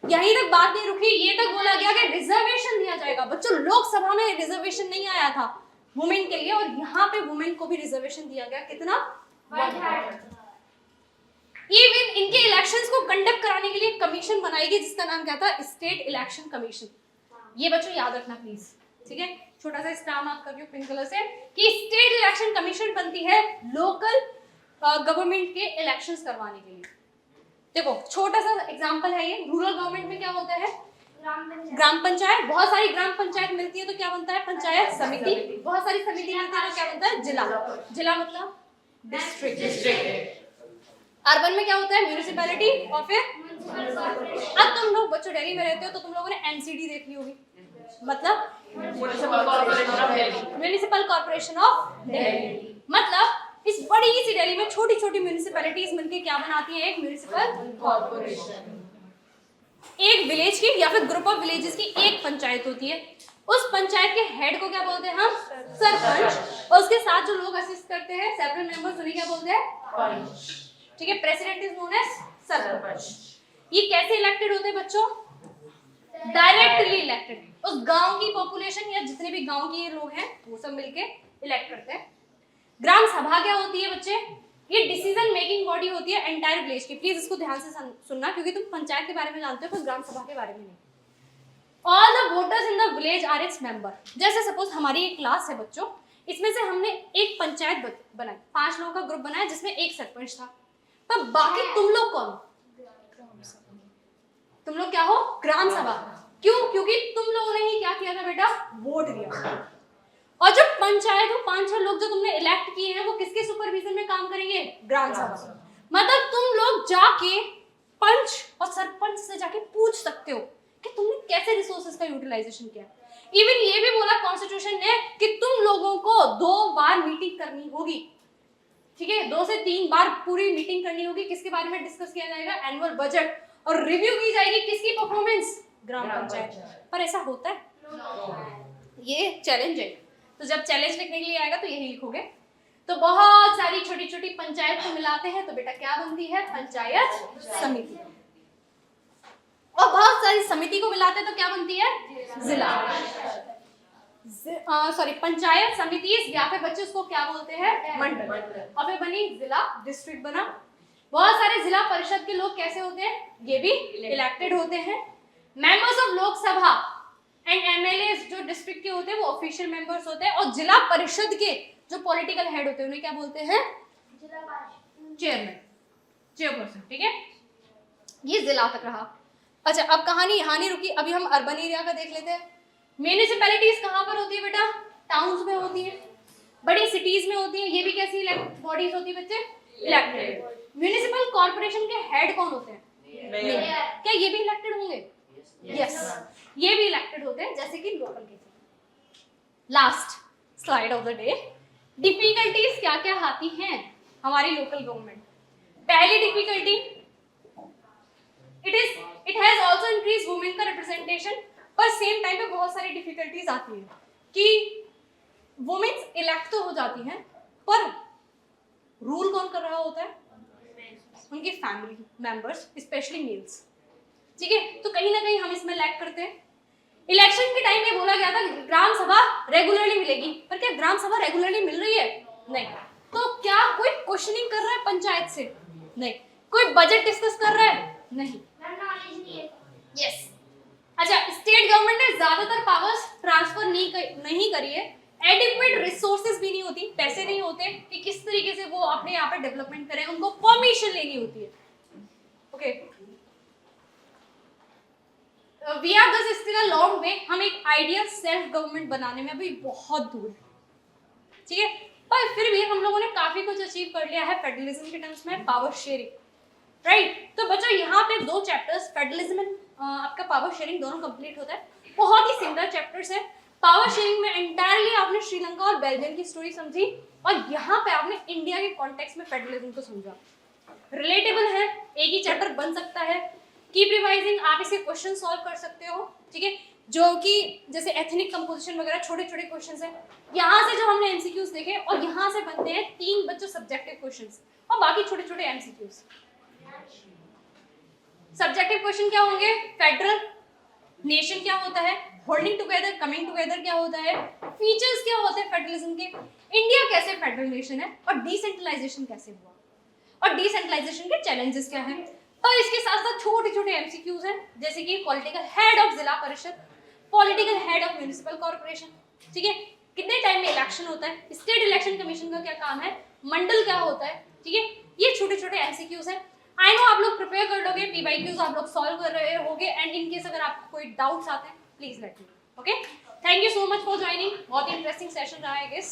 यहीं तक बात नहीं रुकी, ये तक बोला गया कि रिजर्वेशन दिया जाएगा। बच्चों लोकसभा में रिजर्वेशन नहीं आया था वुमेन के लिए, और यहाँ पे वुमेन को भी रिजर्वेशन दिया गया। कितना? 1/3। इवन इनके इलेक्शंस को कंडक्ट कराने के लिए कमीशन बनाएगी जिसका नाम क्या था? State election commission. ये बच्चों याद रखना प्लीज, ठीक है? छोटा सा स्टार मार्क कर रही हूँ पिंक कलर से कि स्टेट इलेक्शन कमीशन बनती है लोकल गवर्नमेंट के इलेक्शंस करवाने के लिए। देखो छोटा सा एग्जांपल है ये, रूरल गवर्नमेंट में क्या होता है? ग्राम पंचायत। बहुत सारी ग्राम पंचायत मिलती है तो क्या बनता है? पंचायत समिति। बहुत सारी समिति मिलती है तो क्या बनता है? जिला। जिला मतलब डिस्ट्रिक्ट। अर्बन में क्या होता है? म्यूनिसिपैलिटी। और फिर अब तुम लोग बच्चों दिल्ली में रहते हो तो तुम लोगों ने एमसीडी देखी होगी, मतलब म्यूनिसिपल कॉर्पोरेशन ऑफ दिल्ली। मतलब इस बड़ी सी दिल्ली में छोटी छोटी म्यूनिसिपैलिटीज मिलकर क्या बनाती हैं? एक म्यूनिसिपल कॉर्पोरेशन। एक विलेज की या फिर ग्रुप ऑफ विलेजेस की एक पंचायत होती है। उस पंचायत के हेड को क्या बोलते हैं हम? सरपंच। और उसके साथ जो लोग असिस्ट करते हैं सेवरल मेंबर्स, उन्हें क्या बोलते हैं? ठीक है, president is known as sarpanch. ये कैसे इलेक्टेड होते हैं बच्चों? Directly elected. उस गांव की पॉपुलेशन या जितने भी गांव के लोग हैं वो सब मिलके इलेक्ट करते हैं। ग्राम सभा क्या होती है बच्चे? ये डिसीजन मेकिंग बॉडी होती है एंटायर विलेज की। प्लीज इसको ध्यान से सुनना क्योंकि तुम पंचायत के बारे में जानते हो पर ग्राम सभा के बारे में नहीं। All the voters in the village are its member. जैसे सपोज हमारी एक क्लास है बच्चों, इसमें से हमने एक पंचायत बनाई, 5 लोगों का ग्रुप बनाया जिसमें एक सरपंच था, पर बाकी तुम लोग कौन? तुम लोग क्या हो? ग्राम सभा। क्यों? क्योंकि तुम लोगों ने ही क्या किया था बेटा? वोट दिया। और जो पंचायत, वो 5-6 लोग जो तुमने इलेक्ट किए हैं वो किसके सुपरविजन में काम करेंगे? ग्राम सभा। मतलब तुम लोग जाके पंच और सरपंच से जाके पूछ सकते हो कि तुमने कैसे रिसोर्सेज का यूटिलाइजेशन किया। इवन ये भी बोला कॉन्स्टिट्यूशन ने कि तुम लोगों को 2 बार मीटिंग करनी होगी, ठीक है? 2 से 3 बार पूरी मीटिंग करनी होगी। किसके बारे में डिस्कस किया जाएगा? Annual budget. और रिव्यू की जाएगी किसकी परफॉर्मेंस? ग्राम पंचायत। पर ऐसा होता है? ये चैलेंज है। तो जब चैलेंज लिखने के लिए आएगा तो यही लिखोगे। तो बहुत सारी छोटी छोटी पंचायत को मिलाते हैं तो बेटा क्या बनती है? पंचायत समिति। और बहुत सारी समिति को मिलाते हैं तो क्या बनती है? जिला। सॉरी, पंचायत समिति या फिर बच्चे उसको क्या बोलते हैं? मंडल। और फिर बनी जिला, डिस्ट्रिक्ट बना। बहुत सारे जिला परिषद के लोग कैसे होते हैं? ये भी इलेक्टेड होते हैं। Members of Lok Sabha and MLAs जो डिस्ट्रिक्ट के होते हैं वो ऑफिशियल मेंबर्स होते हैं। और जिला परिषद के जो पॉलिटिकल हेड होते हैं उन्हें क्या बोलते हैं? Chairman, chairperson. ठीक है, ये जिला तक रहा। अच्छा, अब कहानी यहाँ नहीं रुकी, अभी हम अर्बन एरिया का देख लेते हैं। म्यूनिसिपैलिटीज कहाँ पर होती है बेटा? टाउन्स में होती है, बड़ी सिटीज में होती है। ये भी कैसी बॉडीज होती है बच्चे? इलेक्टेड। म्यूनिसिपल कॉर्पोरेशन के हेड कौन होते हैं? क्या ये भी इलेक्टेड होंगे? यस, ये भी इलेक्टेड होते हैं जैसे कि लोकल के। Last slide of the day, difficulties क्या क्या आती हैं हमारी लोकल गवर्नमेंट। पहली difficulty, it has also increase women का रिप्रेजेंटेशन। पर सेम टाइम पे बहुत सारी डिफिकल्टीज आती है कि वुमेन्स इलेक्ट तो हो जाती हैं पर रूल कौन कर रहा होता है? उनकी फैमिली मेंबर्स, स्पेशली मेल्स। ठीक है, तो कहीं ना कहीं हम इसमें लैग करते हैं। इलेक्शन के टाइम में बोला गया था ग्राम सभा रेगुलरली मिलेगी, पर क्या ग्राम सभा रेगुलरली मिल रही है? नहीं। तो क्या कोई क्वेश्चनिंग कर रहा है पंचायत से? नहीं। कोई बजट डिस्कस कर रहा है? नहीं। यस। अच्छा, स्टेट गवर्नमेंट ने ज्यादातर पावर्स ट्रांसफर नहीं करी है। एडिक्वेट रिसोर्सेज भी नहीं होती, पैसे नहीं होते कि किस तरीके से वो अपने यहाँ पे डेवलपमेंट करें, उनको परमिशन लेनी होती है। ओके, वी आर दस स्टिल अ लॉन्ग वे। हम एक आइडियल सेल्फ गवर्नमेंट बनाने में अभी बहुत दूर है। ठीक है, पर फिर भी हम लोगों ने काफी कुछ अचीव कर लिया है फेडरलिज्म के टर्म्स में, पावर शेयरिंग। राइट, तो बच्चों यहाँ पे 2 चैप्टर्स फेडरलिज्म एंड आपका पावर शेयरिंग दोनों कंप्लीट होता है। बहुत ही सिमिलर चैप्टर्स है, पावर शेयरिंग में एंटायरली आपने श्रीलंका और बेल्जियम की स्टोरी समझी और यहाँ पे आपने इंडिया के कॉन्टेक्स्ट में फेडरलिज्म को समझा। रिलेटेबल है, एक ही चैप्टर बन सकता है। कीप रिवाइजिंग, आप इसके क्वेश्चन सॉल्व कर सकते हो, ठीक है, जो कि जैसे एथनिक कंपोजिशन वगैरह छोटे छोटे क्वेश्चंस हैं। यहाँ से जो हमने एमसीक्यूज देखे और यहाँ से बनते हैं 3 बच्चों सब्जेक्टिव क्वेश्चंस और बाकी छोटे छोटे एमसीक्यूज। सब्जेक्टिव क्वेश्चन क्या होंगे? फेडरल नेशन क्या होता है, होल्डिंग टुगेदर, कमिंग टुगेदर क्या होता है, फीचर्स क्या होते हैं फेडरलिज्म के, इंडिया कैसे फेडरल नेशन है और डिसेंट्रलाइजेशन कैसे हुआ और डिसेंट्रलाइजेशन के चैलेंजेस क्या हैं। और इसके साथ साथ छोटे छोटे एमसीक्यूज हैं, जैसे कि पॉलिटिकल हेड ऑफ जिला परिषद, political head of municipal corporation, ठीक है, कितने टाइम में इलेक्शन होता है, स्टेट इलेक्शन कमीशन का क्या काम है, मंडल क्या होता है, ठीक है, ये छोटे छोटे एमसीक्यूज हैं। आई नो आप लोग प्रिपेयर कर लोगे, पीवाईक्यूज आप लोग सॉल्व कर रहे होगे एंड इन केस अगर आपको कोई डाउट्स आते हैं please let me know. Okay, thank you so much for joining, बहुत ही इंटरेस्टिंग सेशन रहा है गेस।